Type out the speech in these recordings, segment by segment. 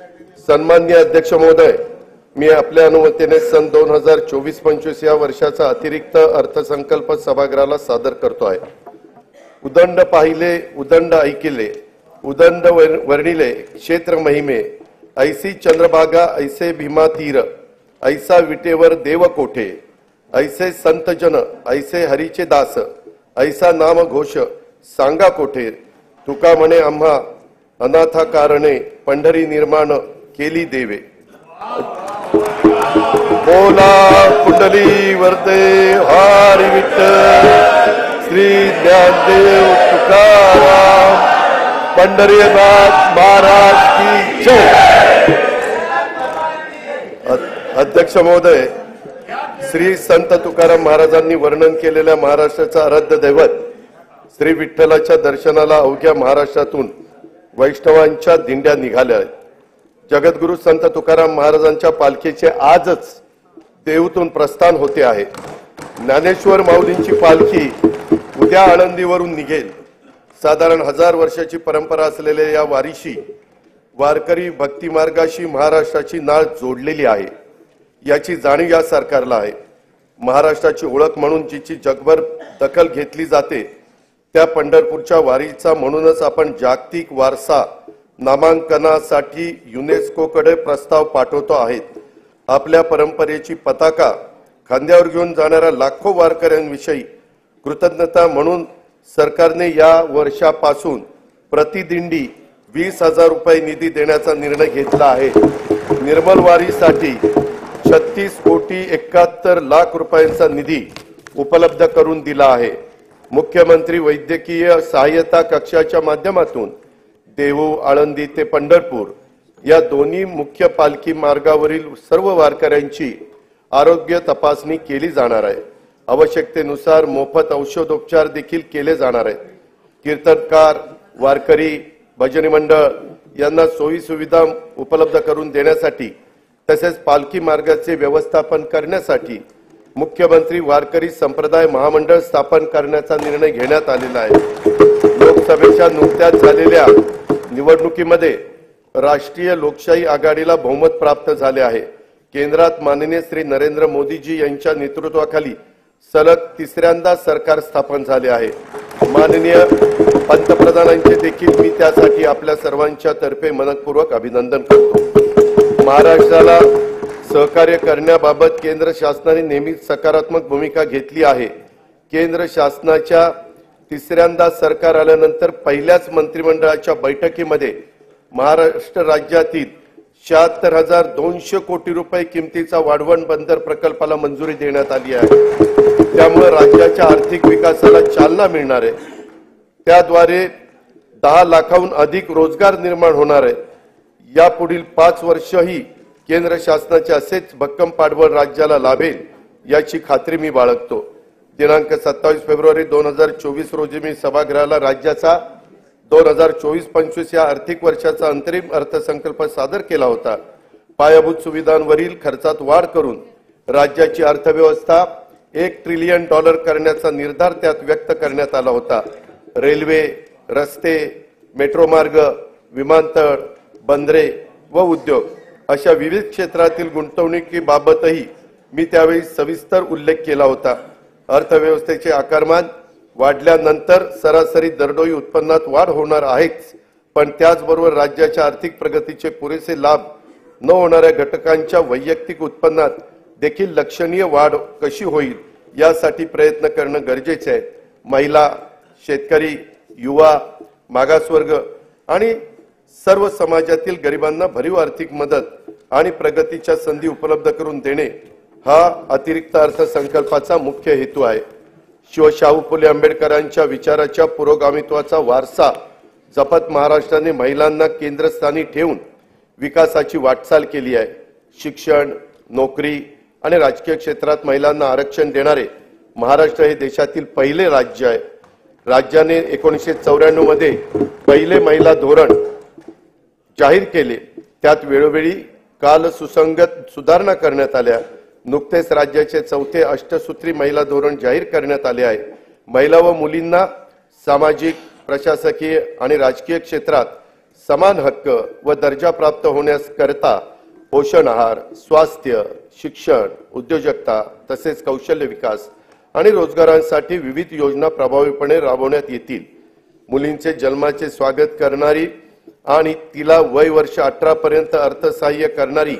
सन्माननीय अध्यक्ष महोदय, मी आपल्या अनुमतीने सन 2024-25 या वर्षाचा अतिरिक्त अर्थसंकल्प सभागृहाला सादर करतो आहे। उदंड पाहिले, उदंड ऐकिले, उदंड वर्णिले क्षेत्र महिमे, ऐसी चंद्रभागा ऐसे भीमा तीर, ऐसा विटेवर देव कोठे, ऐसे संत जन ऐसे हरीचे दास, ऐसा नाम घोष सांगा कोठे, तुका म्हणे आम्हा अनाथा कारणे पंढरी निर्माण केली देवे। बोला कुंडली वरते हरी विठ्ठल श्री ज्ञानदेव तुकाराम पंढरीनाथ महाराज की जय। अध्यक्ष महोदय, श्री संत तुकाराम महाराजांनी वर्णन केलेल्या महाराष्ट्राचा आराध्य दैवत श्री विठ्ठलाच्या दर्शनाला अवघ्या महाराष्ट्रातून वैष्णवांच्या दिंड्या निघाल्या आहेत। जगद्गुरु संत तुकाराम महाराजांच्या पालखीचे आजच देहूतून प्रस्थान होते आहे। ज्ञानेश्वर माऊलींची पालखी उद्या आळंदीवरून निघेल। साधारण 1000 वर्षाची परंपरा असलेल्या या वारीशी वारकरी भक्ती मार्गाशी महाराष्ट्राची नाळ जोडलेली आहे, याची जाणीव या सरकारला आहे। महाराष्ट्राची ओळख म्हणून जिची जगभर दखल घेतली जाते त्या पंढरपूरच्या वारीचा म्हणूनच आपण जागतिक वारसा नामांकनासाठी युनेस्कोकडे प्रस्ताव पाठवतो आहेत। आपल्या परंपरेची पताका खांद्यावर घेऊन जाणाऱ्या लाखो वारकऱ्यांविषयी कृतज्ञता म्हणून सरकारने या वर्षापासून प्रतिदिंडी 20,000 रुपये निधी देण्याचा निर्णय घेतला आहे। निर्मल वारीसाठी 36,71,00,000 रुपयांचा निधी उपलब्ध करून दिला आहे। मुख्यमंत्री वैद्यकीय सहाय्यता कक्षाच्या माध्यमातून देहू, आळंदी ते पंढरपूर या दोन्ही मुख्य पालखी मार्गावरील सर्व वारकऱ्यांची आरोग्य तपासणी केली जाणार आहे। आवश्यकतेनुसार मोफत औषधोपचार देखील केले जाणार आहेत। कीर्तनकार, वारकरी, भजनी मंडळ यांना सोयी सुविधा उपलब्ध करून देण्यासाठी तसेच पालखी मार्गाचे व्यवस्थापन करण्यासाठी मुख्यमंत्री वारकरी संप्रदाय महामंडळ स्थापन करण्याचा निर्णय घेण्यात आलेला आहे। लोकसभेच्या नुकत्याच झालेल्या निवडणुकीमध्ये राष्ट्रीय लोकशाही आघाडीला बहुमत प्राप्त झाले आहे। केंद्रात माननीय श्री नरेंद्र मोदीजी यांच्या नेतृत्वाखाली सलग तिसऱ्यांदा सरकार स्थापन झाले आहे। माननीय पंतप्रधानांचे देखील मी त्यासाठी आपल्या सर्वांच्या तर्फे मनपूर्वक अभिनंदन करतो। महाराष्ट्राला सहकार्य करण्याबाबत केंद्र शासनाने नेहमीच सकारात्मक भूमिका घेतली आहे। केंद्र शासनाच्या तिसऱ्यांदा सरकार आल्यानंतर पहिल्याच मंत्रिमंडळाच्या बैठकीमध्ये महाराष्ट्र राज्यातील 76,200 कोटी रुपये किमतीचा वाढवण बंदर प्रकल्पाला मंजुरी देण्यात आली आहे। त्यामुळे राज्याच्या आर्थिक विकासाला चालना मिळणार आहे। त्याद्वारे 10 लाखाहून अधिक रोजगार निर्माण होणार आहे। यापुढील 5 वर्षही केंद्र शासनाचे असेच भक्कम पाठबळ राज्याला लाभेल याची खात्री मी बाळगतो। दिनांक 27 फेब्रुवारी 2024 रोजी मी सभागृहाला राज्याचा 2024-25 या आर्थिक वर्षाचा अंतरिम अर्थसंकल्प सादर केला होता। पायाभूत सुविधांवरील खर्चात वाढ करून राज्याची अर्थव्यवस्था $1 ट्रिलियन करण्याचा निर्धार त्यात व्यक्त करण्यात आला होता। रेल्वे, रस्ते, मेट्रो मार्ग, विमानतळ, बंदरे व उद्योग अशा विविध क्षेत्रातील गुंतवणुकीबाबतही मी त्यावेळी सविस्तर उल्लेख केला होता। अर्थव्यवस्थेचे आकारमान वाढल्यानंतर सरासरी दरडोई उत्पन्नात वाढ होणार आहेच, पण त्याचबरोबर राज्याच्या आर्थिक प्रगतीचे पुरेसे लाभ न होणाऱ्या घटकांच्या वैयक्तिक उत्पन्नात देखील लक्षणीय वाढ कशी होईल यासाठी प्रयत्न करणं गरजेचे आहे। महिला, शेतकरी, युवा, मागासवर्ग आणि सर्व समाजातील गरिबांना भरीव आर्थिक मदत आणि प्रगतीच्या संधी उपलब्ध करून देणे हा अतिरिक्त अर्थसंकल्पाचा मुख्य हेतू आहे। शिवशाहू फुले आंबेडकरांच्या विचाराच्या पुरोगामित्वाचा वारसा जपत महाराष्ट्राने महिलांना केंद्रस्थानी ठेवून विकासाची वाटचाल केली आहे। शिक्षण, नोकरी आणि राजकीय क्षेत्रात महिलांना आरक्षण देणारे महाराष्ट्र हे देशातील पहिले राज्य आहे। राज्याने 1994 मध्ये पहिले महिला धोरण जाहीर केले, त्यात वेळोवेळी काल सुसंगत सुधारणा करण्यात आल्या। नुकतेच राज्याचे 4थे अष्टसूत्री महिला धोरण जाहीर करण्यात आले आहे। महिला व मुलींना सामाजिक, प्रशासकीय आणि राजकीय क्षेत्रात समान हक्क व दर्जा प्राप्त होण्यास करता पोषण आहार, स्वास्थ्य, शिक्षण, उद्योजकता तसेच कौशल्य विकास आणि रोजगारांसाठी विविध योजना प्रभावीपणे राबवण्यात येतील। मुलींचे जन्माचे स्वागत करणारी आणि तिला वय वर्ष 18 पर्यंत अर्थसहाय्य करणारी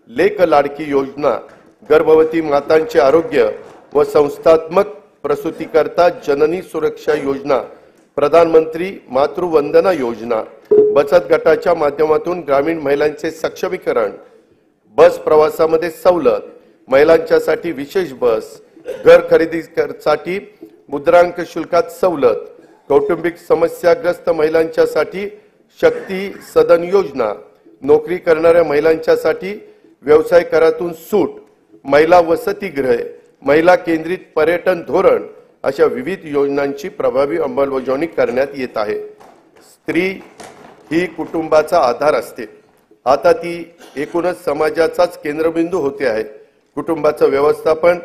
लेक लाडकी योजना, गर्भवती मातांचे आरोग्य व संस्थात्मक प्रसूतीकरता जननी सुरक्षा योजना, प्रधानमंत्री मातृवंदना योजना, बचत गटाच्या माध्यमातून ग्रामीण महिलांचे सक्षमीकरण, बस प्रवासामध्ये सवलत, महिलांच्यासाठी विशेष बस, घर खरेदीसाठी मुद्रांक शुल्कात सवलत, कौटुंबिक समस्याग्रस्त महिलांच्यासाठी शक्ती सदन योजना, नोकरी करणाऱ्या महिलांच्यासाठी व्यवसाय करातून सूट, महिला वसतिगृहे, महिला केंद्रित पर्यटन धोरण अशा विविध योजनांची प्रभावी अंमलबजावणी करण्यात येत आहे। स्त्री ही कुटुंबाचा आधार असते। आता ती एकूणच समाजाचाच केंद्रबिंदू होते आहे। कुटुंबाचं व्यवस्थापन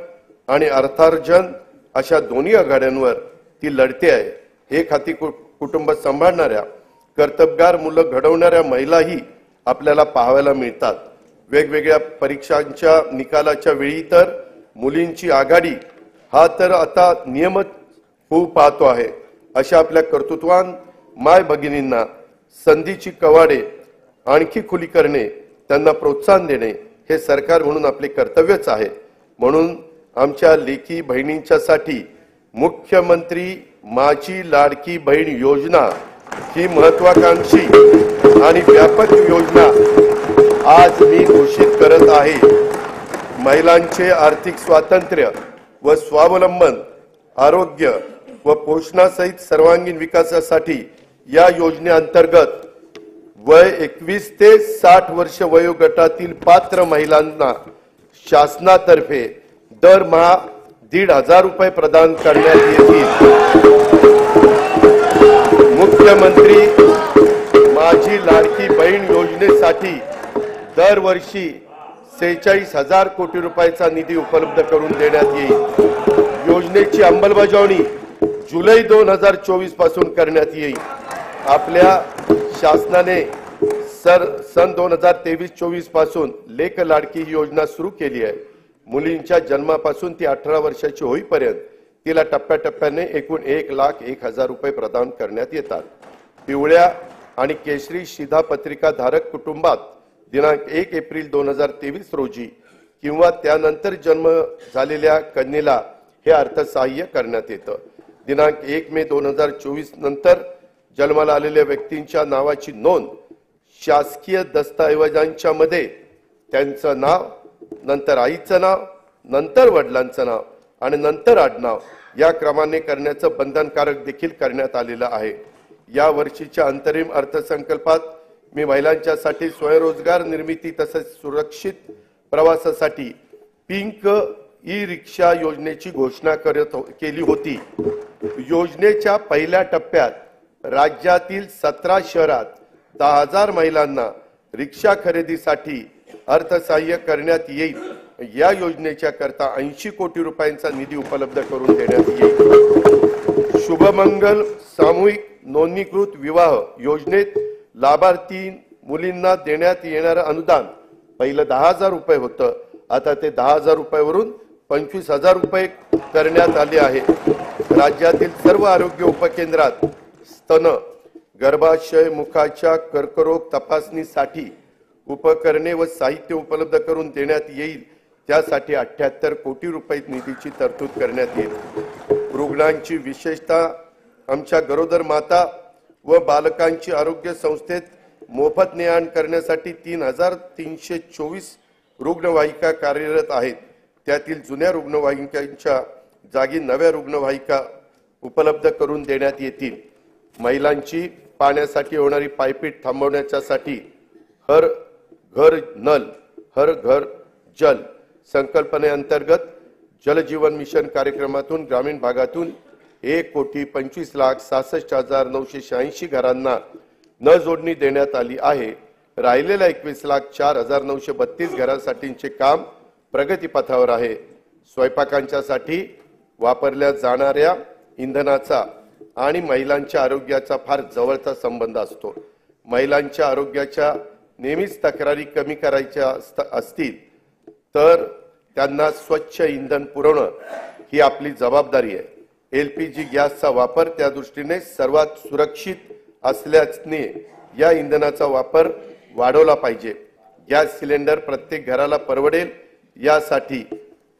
आणि अर्थार्जन अशा दोन्ही आघाड्यांवर ती लढते आहे। एक हाती कुटुंब सांभाळणाऱ्या कर्तबगार मुलं घडवणाऱ्या महिलाही आपल्याला पाहायला मिळतात। वेगवेगळ्या परीक्षांच्या निकालाच्या वेळी तर मुलींची आघाडी हा तर आता नियमित होऊ पाहतो आहे। अशा आपल्या कर्तृत्वान माय भगिनींना संधीची कवाडे आणखी खुली करणे, त्यांना प्रोत्साहन देणे हे सरकार म्हणून आपले कर्तव्यच आहे। म्हणून आमच्या लेकी बहिणींच्यासाठी मुख्यमंत्री माझी लाडकी बहीण योजना ही महत्वाकांक्षी आणि व्यापक योजना आज मी घोषित करत आहे। महिलांचे आर्थिक स्वातंत्र्य व स्वावलंबन, आरोग्य व पोषणासहित सर्वांगीण विकासासाठी या योजनेअंतर्गत वय 21 ते 60 वर्ष वयोगटातील पात्र महिलांना शासनातर्फे दरमहा 1,500 रुपये प्रदान करण्यात येतील। मुख्यमंत्री माझी लाडकी बहीण योजनेसाठी दरवर्षी 46,000 कोटी रुपयाचा निधी उपलब्ध करून देण्यात येईल। योजनेची अंमलबजावणी जुलै 2024 पासून करण्यात येईल। आपल्या शासनाने सन 2023-24 पासून लेक लाडकी ही योजना सुरू केली आहे। मुलींच्या जन्मापासून ती 18 वर्षाची होईपर्यंत तिला टप्प्याटप्प्याने एकूण 1,01,000 रुपये प्रदान करण्यात येतात। पिवळ्या आणि केशरी शिधापत्रिका धारक कुटुंबात दिनांक 1 एप्रिल 2023 रोजी किंवा त्यानंतर जन्म झालेल्या कन्येला हे अर्थसहाय्य करण्यात येतं। दिनांक 1 मे 2024 नंतर जन्माला आलेल्या व्यक्तींच्या नावाची नोंद शासकीय दस्तऐवजांच्या मध्ये त्यांचं नाव, नंतर आईचं नाव, नंतर वडिलांचं नाव आणि नंतर आडनाव या क्रमाने करण्याचं बंधनकारक देखील करण्यात आलेलं आहे। या वर्षीच्या अंतरिम अर्थसंकल्पात मी महिलांच्यासाठी स्वयंरोजगार निर्मिती तसेच सुरक्षित प्रवासासाठी पिंक ई रिक्षा योजनेची घोषणा केली होती। योजनेच्या पहिल्या टप्प्यात राज्यातील 17 शहरात 10,000 महिलांना रिक्षा खरेदीसाठी अर्थसहाय्य करण्यात येईल। या योजनेच्या करता 80 कोटी रुपयांचा निधी उपलब्ध करून देण्यात येईल। शुभमंगल सामूहिक नोंदणीकृत विवाह योजनेत लाभार्थी मुलींना देण्यात येणारे अनुदान पहिलं 10,000 रुपये होतं, आता ते 10,000 रुपयावरून 25,000 रुपये करण्यात आले आहे। राज्यातील सर्व आरोग्य उपकेंद्रात स्तन, गर्भाशय, मुखाच्या कर्करोग तपासणीसाठी उपकरणे व साहित्य उपलब्ध करून देण्यात येईल। त्यासाठी 78 कोटी रुपये निधीची तरतूद करण्यात येईल। रुग्णांची विशेषतः आमच्या गरोदर माता व बालकांची आरोग्य संस्थेत मोफत ने-आण करण्यासाठी 3,324 रुग्णवाहिका कार्यरत आहेत। त्यातील जुन्या रुग्णवाहिकांच्या जागी नव्या रुग्णवाहिका उपलब्ध करून देण्यात येतील। महिलांची पाण्यासाठी होणारी पायपीट थांबवण्यासाठी हर घर नल हर घर जल संकल्पनेअंतर्गत जल जीवन मिशन कार्यक्रमातून ग्रामीण भागातून 1,25,66,986 घरांना न जोडणी देण्यात आली आहे। राहिलेल्या 21,04,932 घरांसाठीचे काम प्रगतीपथावर आहे। स्वयंपाकांच्यासाठी वापरल्या जाणाऱ्या इंधनाचा आणि महिलांच्या आरोग्याचा फार जवळचा संबंध असतो। महिलांच्या आरोग्याच्या नेहमीच तक्रारी कमी करायच्या असतील तर त्यांना स्वच्छ इंधन पुरवणं ही आपली जबाबदारी आहे। LPG गॅसचा वापर त्या दृष्टीने सर्वात सुरक्षित असल्याने या इंधनाचा वापर वाढवला पाहिजे। गॅस सिलेंडर प्रत्येक घराला परवडेल यासाठी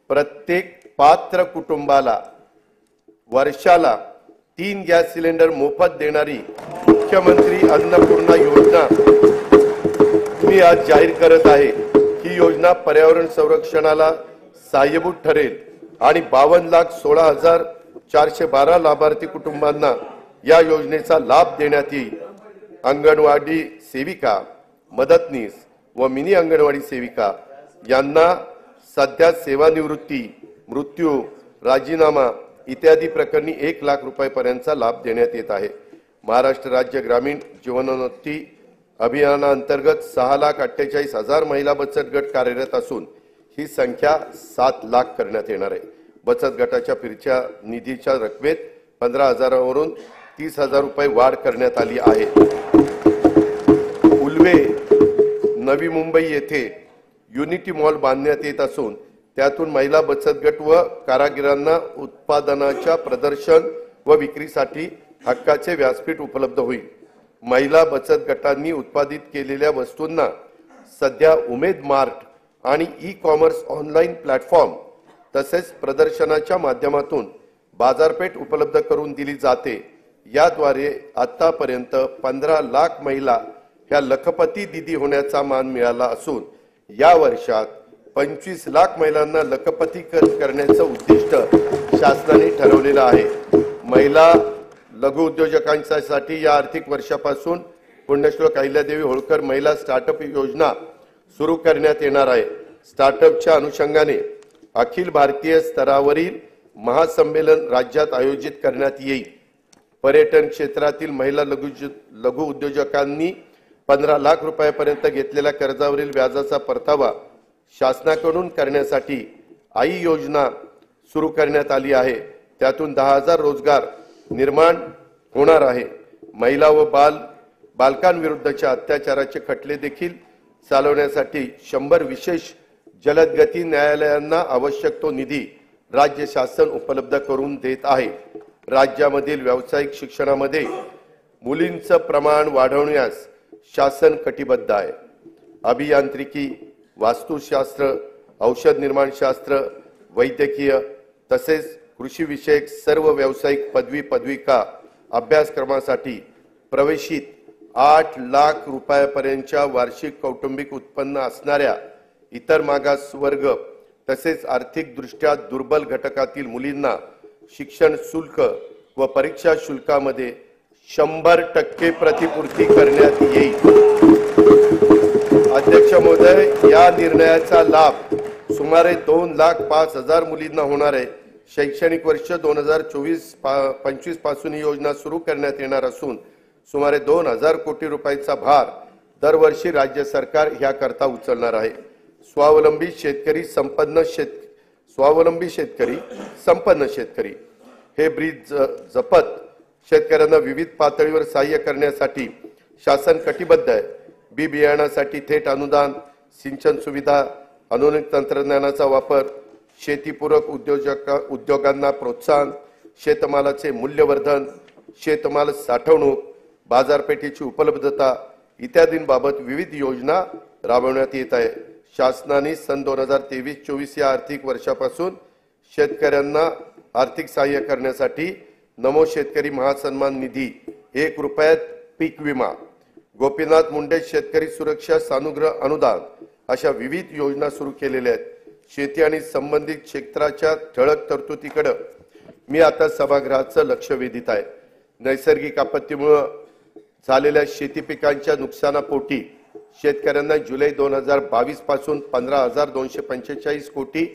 प्रत्येक पात्र कुटुंबाला वर्षाला 3 गॅस सिलेंडर मोफत देणारी मुख्यमंत्री अन्नपूर्णा योजना मी आज जाहीर करत आहे। ही योजना पर्यावरण संरक्षणाला सहाय्यभूत ठरेल आणि 52,16,412 लाभार्थी कुटुंबांना या योजनेचा लाभ देण्यात येईल। अंगणवाडी सेविका, मदतनीस व मिनी अंगणवाडी सेविका यांना सध्या सेवानिवृत्ती, मृत्यू, राजीनामा इत्यादी प्रकरणी 1 लाख रुपयांपर्यंतचा लाभ देण्यात येत आहे। महाराष्ट्र राज्य ग्रामीण जीवनोन्नती अभियानांतर्गत 6,48,000 महिला बचत गट कार्यरत असून ही संख्या 7 लाख करण्यात येणार आहे। बचत गटाच्या फिरच्या निधीच्या रकमेत 15,000 वरून 30,000 रुपये वाढ करण्यात आली आहे। उल्वे, नवी मुंबई येथे युनिटी मॉल बांधण्यात येत असून त्यातून महिला बचत गट व कारागिरांना उत्पादनाच्या प्रदर्शन व विक्रीसाठी हक्काचे व्यासपीठ उपलब्ध होईल। महिला बचत गटांनी उत्पादित केलेल्या वस्तूंना सध्या उमेद मार्ट आणि ई-कॉमर्स ऑनलाईन प्लॅटफॉर्म तसेच प्रदर्शनाच्या माध्यमातून बाजारपेठ उपलब्ध करून दिली जाते। याद्वारे आतापर्यंत 15 लाख महिला ह्या लखपती दीदी होण्याचा मान मिळाला असून या वर्षात 25 लाख महिलांना लखपती करण्याचं उद्दिष्ट शासनाने ठरवलेलं आहे। महिला लघु उद्योजकांसाठी या आर्थिक वर्षापासून पुण्यश्लोक अहिल्यादेवी होळकर महिला स्टार्टअप योजना सुरू करण्यात येणार आहे। स्टार्टअपच्या अनुषंगाने अखिल भारतीय स्तरावरील महासंमेलन राज्यात आयोजित करण्यात येईल। पर्यटन क्षेत्रातील महिला लघु उद्योजकांनी 15 लाख रुपयांपर्यंत घेतलेल्या कर्जावरील व्याजाचा परतावा शासनाकडून करण्यासाठी आई योजना सुरू करण्यात आली आहे। त्यातून 10,000 रोजगार निर्माण होणार आहे। महिला व बालकांविरुद्धच्या अत्याचाराचे खटले देखील चालवण्यासाठी 100 विशेष जलदगती न्यायालयांना आवश्यक तो निधी राज्य शासन उपलब्ध करून देत आहे। राज्यामधील व्यावसायिक शिक्षणामध्ये मुलींचं प्रमाण वाढवण्यास शासन कटिबद्ध आहे। अभियांत्रिकी, वास्तुशास्त्र, औषध निर्माणशास्त्र, वैद्यकीय तसेच कृषी विषयक सर्व व्यावसायिक पदविका अभ्यासक्रमासाठी प्रवेशित 8 लाख रुपयांपर्यंतच्या वार्षिक कौटुंबिक उत्पन्न असणाऱ्या इतर मागासवर्ग तसेच आर्थिक दृष्ट्या दुर्बल घटकातील मुलींना शिक्षण शुल्क व परीक्षा शुल्कामध्ये 100% प्रतिपूर्ती करण्यात येईल। अध्यक्ष महोदय, या निर्णयाचा लाभ सुमारे 2,05,000 मुलींना होणार आहे। शैक्षणिक वर्ष 2024-25 पासून ही योजना सुरू करण्यात येणार असून सुमारे 2,000 कोटी रुपयांचा भार दरवर्षी राज्य सरकार ह्याकरता उचलणार आहे। स्वावलंबी शेतकरी संपन्न शेतकरी हे ब्रीद जपत शेतकऱ्यांना विविध पातळीवर सहाय्य करण्यासाठी शासन कटिबद्ध आहे। बी बियाणासाठी थेट अनुदान, सिंचन सुविधा, आधुनिक तंत्रज्ञानाचा वापर, शेतीपूरक उद्योगांना प्रोत्साहन, शेतमालाचे मूल्यवर्धन, शेतमाल साठवणूक, बाजारपेठेची उपलब्धता इत्यादींबाबत विविध योजना राबवण्यात येत आहे। शासनाने सन 2023-24 या आर्थिक वर्षापासून शेतकऱ्यांना आर्थिक सहाय्य करण्यासाठी नमो शेतकरी महासन्मान निधी, 1 रुपयात पीक विमा, गोपीनाथ मुंडे शेतकरी सुरक्षा सानुग्रह अनुदान अशा विविध योजना सुरू केलेल्या आहेत। शेती आणि संबंधित क्षेत्राच्या ठळक तरतुदीकडे मी आता सभागृहाचं लक्ष वेधित आहे। नैसर्गिक आपत्तीमुळे झालेल्या शेती पिकांच्या नुकसानापोटी शेतकऱ्यांना जुलै 2022 पासून 15,245 कोटी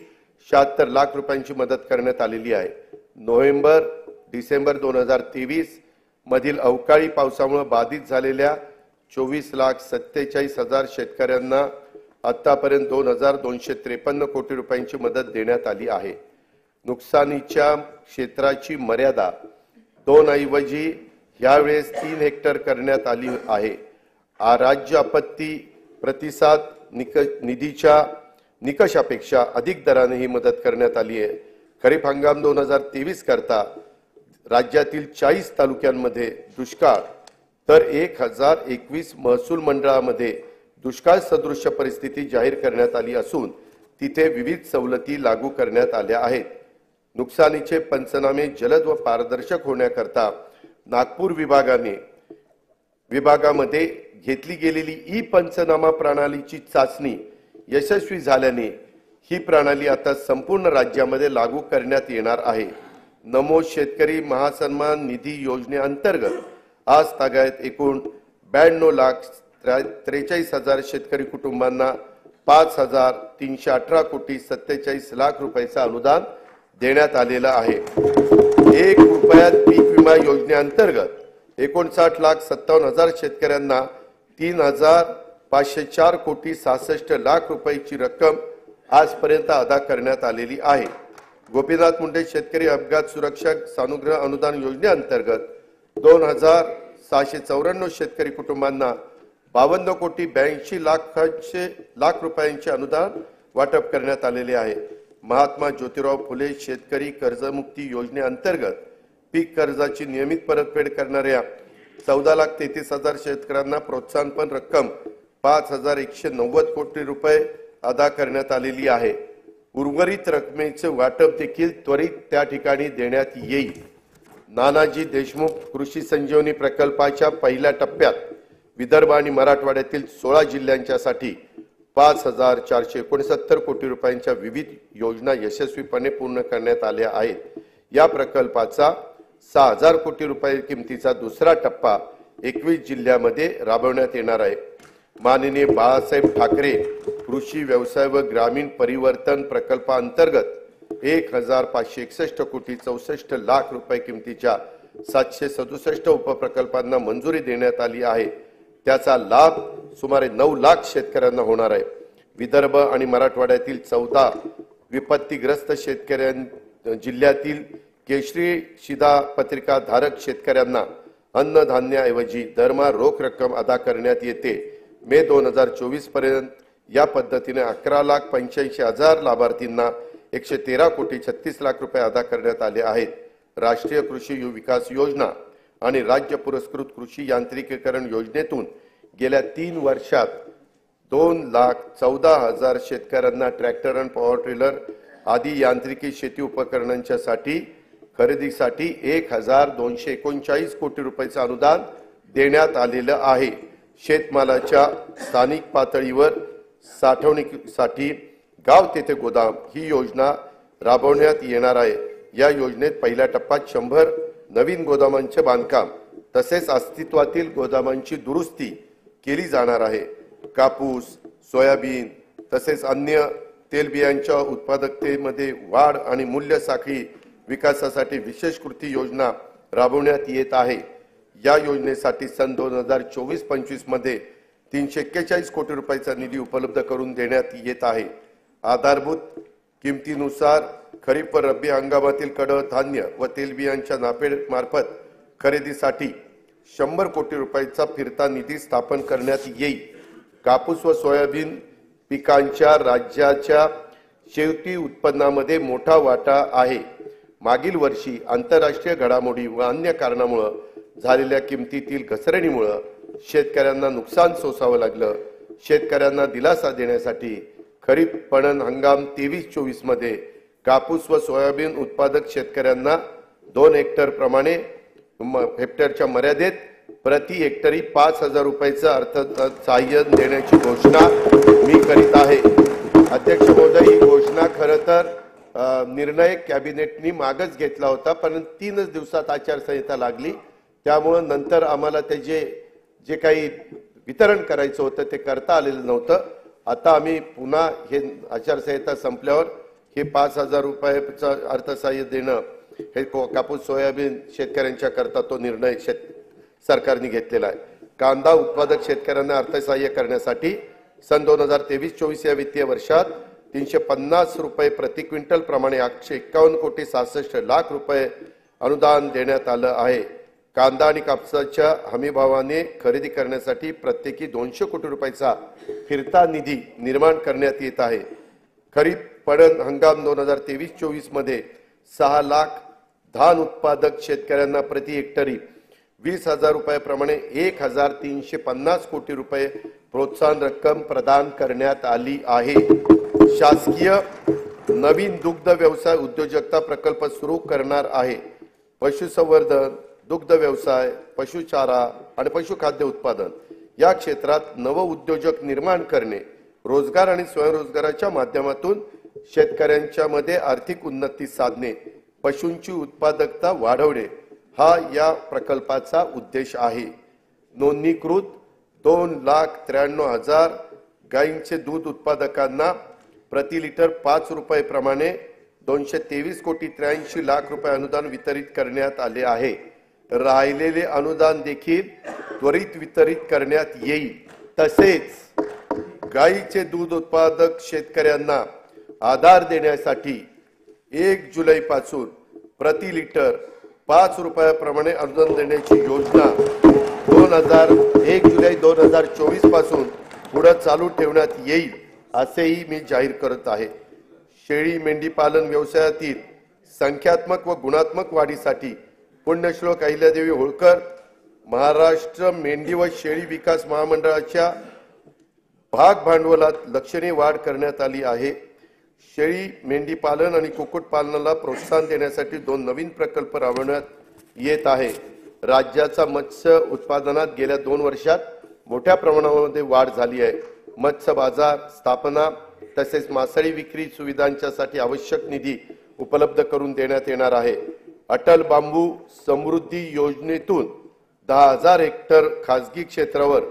76 लाख रुपयांची मदत करण्यात आलेली आहे। नोव्हेंबर-डिसेंबर 2023 मधील अवकाळी पावसामुळे बाधित झालेल्या 24,47,000 शेतकऱ्यांना आतापर्यंत 2,253 कोटी रुपयांची मदत देण्यात आली आहे। नुकसानीच्या क्षेत्राची मर्यादा 2 ऐवजी यावेळेस 3 हेक्टर करण्यात आली आहे राज्य आपत्ती प्रतिसाद निधीच्या निकषापेक्षा अधिक दराने ही मदत करण्यात आली आहे। खरीप हंगाम 2023 करता राज्यातील 40 तालुक्यांमध्ये दुष्काळ तर 1021 महसूल मंडळामध्ये दुष्काळ सदृश परिस्थिती जाहीर करण्यात आली असून तिथे विविध सवलती लागू करण्यात आल्या आहेत। नुकसानीचे पंचनामे जलद व पारदर्शक होण्याकरता नागपूर विभागामध्ये घेतली गेलेली ई पंचनामा प्रणालीची चाचणी यशस्वी झाल्याने ही प्रणाली आता संपूर्ण राज्यामध्ये लागू करण्यात येणार आहे। नमो शेतकरी महासन्मान निधी योजनेअंतर्गत आज तागायत एकूण 92,43,000 शेतकरी कुटुंबांना 5,318 कोटी 47 लाख रुपयाचं अनुदान देण्यात आलेलं आहे। 1 रुपयात पीक विमा योजनेअंतर्गत 59,57,000 शेतकऱ्यांना 3,504 कोटी 66 लाख रुपयाची रक्कम आजपर्यंत अदा करण्यात आलेली आहे। गोपीनाथ मुंडे शेतकरी अपघात सुरक्षा सानुग्रह अनुदान योजनेअंतर्गत 2,694 शेतकरी कुटुंबांना 52 कोटी 82 लाख रुपयांचे अनुदान वाटप करण्यात आलेले आहे। महात्मा ज्योतिराव फुले शेतकरी कर्जमुक्ती योजनेअंतर्गत पीक कर्जाची नियमित परतफेड करणाऱ्या 14,33,000 शेतकऱ्यांना प्रोत्साहनपर रक्कम 5,190 कोटी रुपये अदा करण्यात आलेली आहे। उर्वरित रकमेचे वाटप देखील त्वरित त्या ठिकाणी देण्यात येईल। नानाजी देशमुख कृषी संजीवनी प्रकल्पाच्या पहिल्या टप्प्यात विदर्भ आणि मराठवाड्यातील 16 जिल्ह्यांच्यासाठी 5,469 कोटी रुपयांच्या विविध योजना यशस्वीपणे पूर्ण करण्यात आल्या आहेत। या प्रकल्पाचा 6,000 कोटी रुपये किमतीचा दुसरा टप्पा 21 जिल्ह्यांमध्ये राबवण्यात येणार आहे। माननीय बाळासाहेब ठाकरे कृषी व्यवसाय व ग्रामीण परिवर्तन प्रकल्पाअंतर्गत 1,561 कोटी 64 लाख रुपये किमतीच्या 767 उपप्रकल्पांना मंजुरी देण्यात आली आहे। त्याचा लाभ सुमारे 9 लाख शेतकऱ्यांना होणार आहे। विदर्भ आणि मराठवाड्यातील 14 विपत्तीग्रस्त जिल्ह्यातील केशरी शिधापत्रिका धारक शेतकऱ्यांना अन्नधान्याऐवजी दरमहा रोख रक्कम अदा करण्यात येते। मे 2024 पर्यंत या पद्धतीने 11,85,000 लाभार्थींना 113 कोटी 36 लाख रुपये अदा करण्यात आले आहेत। राष्ट्रीय कृषी विकास योजना आणि राज्य पुरस्कृत कृषी यांत्रिकीकरण योजनेतून गेल्या 3 वर्षात 2,14,000 शेतकऱ्यांना ट्रॅक्टर आणि पॉवर टिलर आदी यांत्रिकी शेती उपकरणांच्या खरेदीसाठी 1,239 कोटी रुपयाचं अनुदान देण्यात आलेलं आहे। शेतमालाच्या स्थानिक पातळीवर साठवणुकीसाठी गाव तेथे गोदाम ही योजना राबवण्यात येणार आहे। या योजनेत पहिल्या टप्प्यात 100 नवीन गोदामांचे बांधकाम तसेच अस्तित्वातील गोदामांची दुरुस्ती केली जाणार आहे। कापूस, सोयाबीन तसेच अन्य तेलबियांच्या उत्पादकतेमध्ये वाढ आणि मूल्य साखळी विकासासाठी विशेष कृती योजना राबवण्यात येत आहे। या योजनेसाठी सन 2024-25 मध्ये 341 कोटी रुपयाचा निधी उपलब्ध करून देण्यात येत आहे। आधारभूत किमतीनुसार खरीप व रब्बी हंगामातील कडधान्य व तेलबियांच्या नाफेड मार्फत खरेदीसाठी 100 कोटी रुपयाचा फिरता निधी स्थापन करण्यात येईल। कापूस व सोयाबीन पिकांच्या राज्याच्या शेती उत्पन्नामध्ये मोठा वाटा आहे। मागील वर्षी आंतरराष्ट्रीय घडामोडी व अन्य कारणामुळे झालेल्या किमतीतील घसरणीमुळे शेतकऱ्यांना नुकसान सोसावं लागलं। शेतकऱ्यांना दिलासा देण्यासाठी खरीप पणन हंगाम 23-24 मध्ये कापूस व सोयाबीन उत्पादक शेतकऱ्यांना 2 हेक्टर प्रमाणे हेक्टरच्या मर्यादेत प्रति हेक्टरी 5,000 रुपयाचं अर्थसहाय्य देण्याची घोषणा मी करीत आहे। अध्यक्ष महोदय, ही घोषणा खरं तर निर्णय कॅबिनेटनी मागच घेतला होता, पण 3 दिवसात आचारसंहिता लागली, त्यामुळे नंतर आम्हाला त्याचे जे काही वितरण करायचं होतं ते करता आलेलं नव्हतं। आता आम्ही पुन्हा हे आचारसंहिता संपल्यावर हे 5,000 रुपयाचं अर्थसहाय्य देणं हे कापूस सोयाबीन शेतकऱ्यांच्या करता तो निर्णय सरकारने घेतलेला आहे। कांदा उत्पादक शेतकऱ्यांना अर्थसहाय्य करण्यासाठी सन 2023-24 या वित्तीय वर्षात 350 रुपये प्रति क्विंटल प्रमाणे 151 कोटी 66 लाख रुपये अनुदान देण्यात आलं आहे। कांदा आणि कापसाच्या हमीभावाने खरेदी करण्यासाठी प्रत्येकी 200 कोटी रुपयाचा फिरता निधी निर्माण करण्यात येत आहे। खरीप पडन हंगाम 2023-24 मध्ये 6 लाख धान उत्पादक शेतकऱ्यांना प्रति हेक्टरी 20,000 रुपयाप्रमाणे 1,350 कोटी रुपये प्रोत्साहन रक्कम प्रदान करण्यात आली आहे। शासकीय नवीन दुग्ध व्यवसाय उद्योजकता प्रकल्प सुरू करणार आहे। पशुसंवर्धन, दुग्ध व्यवसाय, पशुचारा आणि पशुखाद्य उत्पादन या क्षेत्रात नव उद्योजक निर्माण करणे, रोजगार आणि स्वयंरोजगाराच्या माध्यमातून शेतकऱ्यांच्या मध्ये आर्थिक उन्नती साधणे, पशूंची उत्पादकता वाढवणे हा या प्रकल्पाचा उद्देश आहे। नोंदणीकृत 2,93,000 गायींचे दूध उत्पादकांना प्रति लिटर 5 रुपये प्रमाणे 223 कोटी 83 लाख रुपये अनुदान वितरित करण्यात आले आहे। राहिलेले अनुदान देखील त्वरित वितरित करण्यात येईल। तसेच गायीचे दूध उत्पादक शेतकऱ्यांना आधार देण्यासाठी 1 जुलै पासून प्रति लिटर 5 रुपयाप्रमाणे अनुदान देण्याची योजना 1 जुलै 2024 पासून पुढे चालू ठेवण्यात येईल असेही मी जाहीर करत आहे। शेळी मेंढी पालन व्यवसायातील संख्यात्मक व गुणात्मक वाढीसाठी पुण्यश्लोक अहिल्यादेवी होळकर महाराष्ट्र मेंढी व शेळी विकास महामंडळाच्या भाग भांडवलात लक्षणीय वाढ करण्यात आली आहे। शेळी मेंढी पालन आणि कुक्कुट पालनाला प्रोत्साहन देण्यासाठी 2 नवीन प्रकल्प राबवण्यात येत आहे। राज्याचा मत्स्य उत्पादनात गेल्या 2 वर्षात मोठ्या प्रमाणामध्ये वाढ झाली आहे। मत्स्य बाजार स्थापना तसेच मासळी विक्री सुविधांच्यासाठी आवश्यक निधी उपलब्ध करून देण्यात येणार आहे। अटल बांबू समृद्धी योजनेतून 10,000 हेक्टर खासगी क्षेत्रावर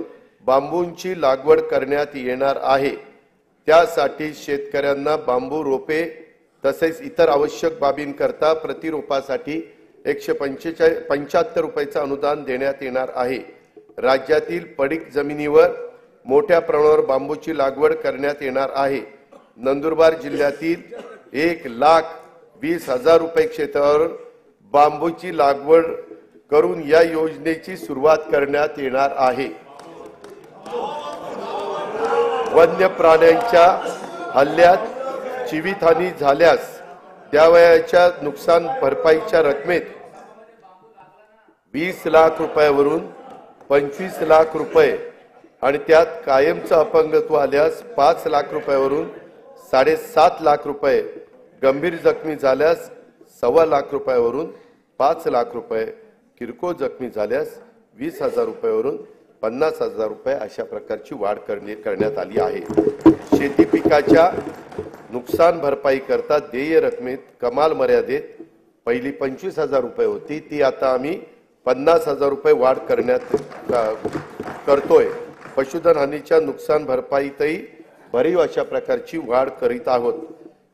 बांबूंची लागवड करण्यात येणार आहे। त्यासाठी शेतकऱ्यांना बांबू रोपे तसेच इतर आवश्यक बाबींकरता प्रति रोपासाठी 175 रुपयाचे अनुदान देण्यात येणार आहे। राज्यातील पडीक जमिनीवर मोठ्या प्रमाणावर बांबूची लागवड करण्यात येणार आहे। नंदुरबार जिल्ह्यातील 1,20,000 रुपये क्षेत्रावर बांबूची लागवड करून या योजनेची सुरुवात करण्यात येणार आहे। वन्य प्राण्यांच्या हल्ल्यात जीवितहानी झाल्यास द्यावयाच्या नुकसान भरपाईच्या रकमेत 20 लाख रुपयावरून 25 लाख रुपये आणि त्यात कायमचं अपंगत्व आल्यास 5 लाख रुपयावरून 7.5 लाख रुपये, गंभीर जखमी झाल्यास 1.25 लाख रुपयावरून 5 लाख रुपये, किरकोळ जखमी झाल्यास 20,000 रुपयावरून 50,000 रुपये अशा प्रकारची वाढ करण्यात आली आहे। शेती पिकाच्या नुकसान भरपाई करता देय रकमेत कमाल मर्यादेत पहिली 25,000 रुपये होती, ती आता आम्ही 50,000 रुपये वाढ करतोय। पशुधन हानीच्या नुकसान भरपाईतही भरीव अशा प्रकारची वाढ करीत आहोत।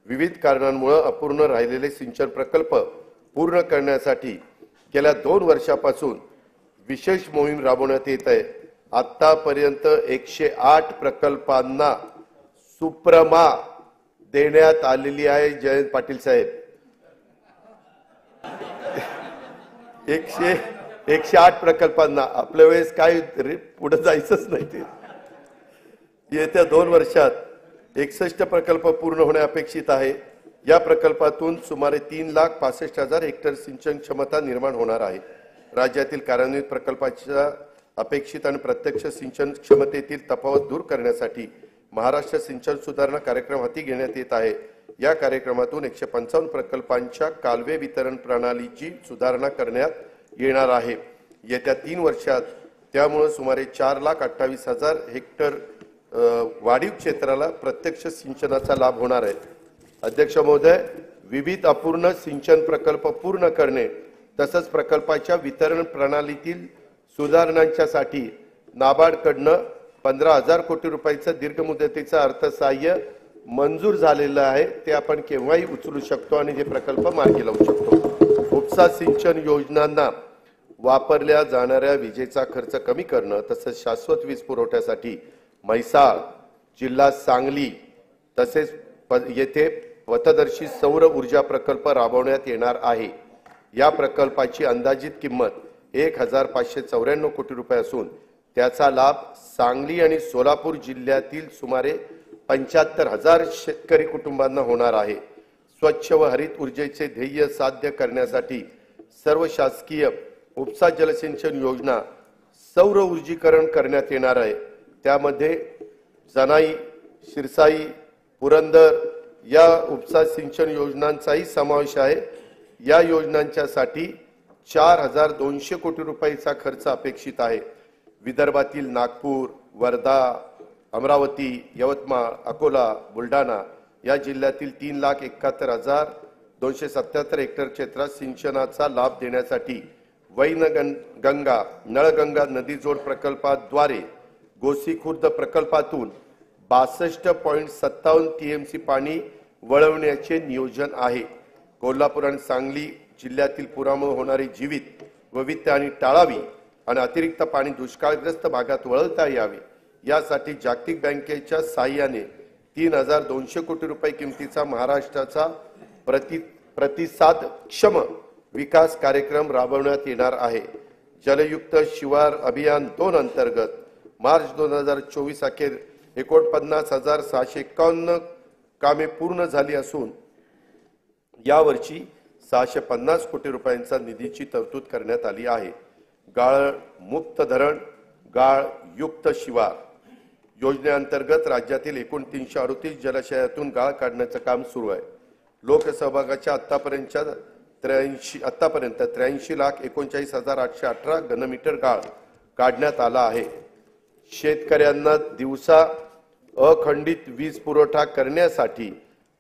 विविध कारणांमुळे अपूर्ण राहिलेले सिंचन प्रकल्प पूर्ण करण्यासाठी गेल्या 2 वर्षापासून विशेष मोहीम राबवण्यात येत आहे। आतापर्यंत 108 प्रकल्पांना सुप्रमा देण्यात आलेली आहे। जयंत पाटील साहेब, 108 प्रकल्पांना आपल्या वेळेस काय पुढे जायचंच नाही। ते येत्या 2 वर्षात 61 प्रकल्प पूर्ण होणे अपेक्षित आहे। या प्रकल्पातून सुमारे 3,65,000 हेक्टर सिंचन क्षमता निर्माण होणार आहे। राज्यातील कार्यान्वित प्रकल्पाच्या अपेक्षित आणि प्रत्यक्ष सिंचन क्षमतेतील तफावत दूर करण्यासाठी महाराष्ट्र सिंचन सुधारणा कार्यक्रम हाती घेण्यात येत आहे। या कार्यक्रमातून 155 प्रकल्पांच्या कालवे वितरण प्रणालीची सुधारणा करण्यात येणार आहे। येत्या 3 वर्षात त्यामुळे सुमारे 4,28,000 हेक्टर वाढीव क्षेत्राला प्रत्यक्ष सिंचनाचा लाभ होणार आहे। अध्यक्ष महोदय, विविध अपूर्ण सिंचन प्रकल्प पूर्ण करणे तसंच प्रकल्पाच्या वितरण प्रणालीतील सुधारणांच्यासाठी नाबार्डकडनं 15,000 कोटी रुपयाचं दीर्घ मुदतीचं अर्थसहाय्य मंजूर झालेलं आहे। ते आपण केव्हाही उचलू शकतो आणि हे प्रकल्प मार्गी लावू शकतो। उपसा सिंचन योजनांना वापरल्या जाणाऱ्या विजेचा खर्च कमी करणं तसंच शाश्वत वीज पुरवठ्यासाठी म्हैसाळ जिल्हा सांगली तसेच येथे पथदर्शी सौर ऊर्जा प्रकल्प राबवण्यात येणार आहे। या प्रकल्पाची अंदाजित किंमत 1,594 कोटी रुपये असून त्याचा लाभ सांगली आणि सोलापूर जिल्ह्यातील सुमारे 75,000 शेतकरी कुटुंबांना होणार आहे। स्वच्छ व हरित ऊर्जेचे ध्येय साध्य करण्यासाठी सर्व शासकीय उपसा जलसिंचन योजना सौर ऊर्जीकरण करण्यात येणार आहे। त्यामध्ये जनाई, शिरसाई, पुरंदर या उपसा सिंचन योजनांचाही समावेश आहे। या योजनांच्यासाठी 4,200 कोटी रुपयाचा खर्च अपेक्षित आहे। विदर्भातील नागपूर, वर्धा, अमरावती, यवतमाळ, अकोला, बुलढाणा या जिल्ह्यातील 3,71,277 हेक्टर क्षेत्रात सिंचनाचा लाभ देण्यासाठी वैनगंगा नळगंगा नदीजोड प्रकल्पाद्वारे गोसीखुर्द प्रकल्पातून 62.57 टीएमसी पाणी वळवण्याचे नियोजन आहे। कोल्हापूर आणि सांगली जिल्ह्यातील पुरामुळे होणारी जीवित व वित्तहानी टाळावी आणि अतिरिक्त पाणी दुष्काळग्रस्त भागात वळवता यावे यासाठी जागतिक बँकेच्या सहाय्याने 3,200 कोटी रुपये किमतीचा महाराष्ट्राचा प्रतिसादक्षम विकास कार्यक्रम राबवण्यात येणार आहे। जलयुक्त शिवार अभियान 2 अंतर्गत मार्च 2024 अखेर 49,651 कामे पूर्ण झाली असून यावर्षी 650 कोटी रुपयांचा निधीची तरतूद करण्यात आली आहे। गाळ मुक्त धरण, गाळ युक्त शिवार योजनेअंतर्गत राज्यातील एकूण 338 जलाशयातून गाळ काढण्याचं काम सुरू आहे। लोकसहभागाच्या आतापर्यंत 83,39,818 घनमीटर गाळ काढण्यात आला आहे। शेतकऱ्यांना दिवसा अखंडित वीज पुरवठा करण्यासाठी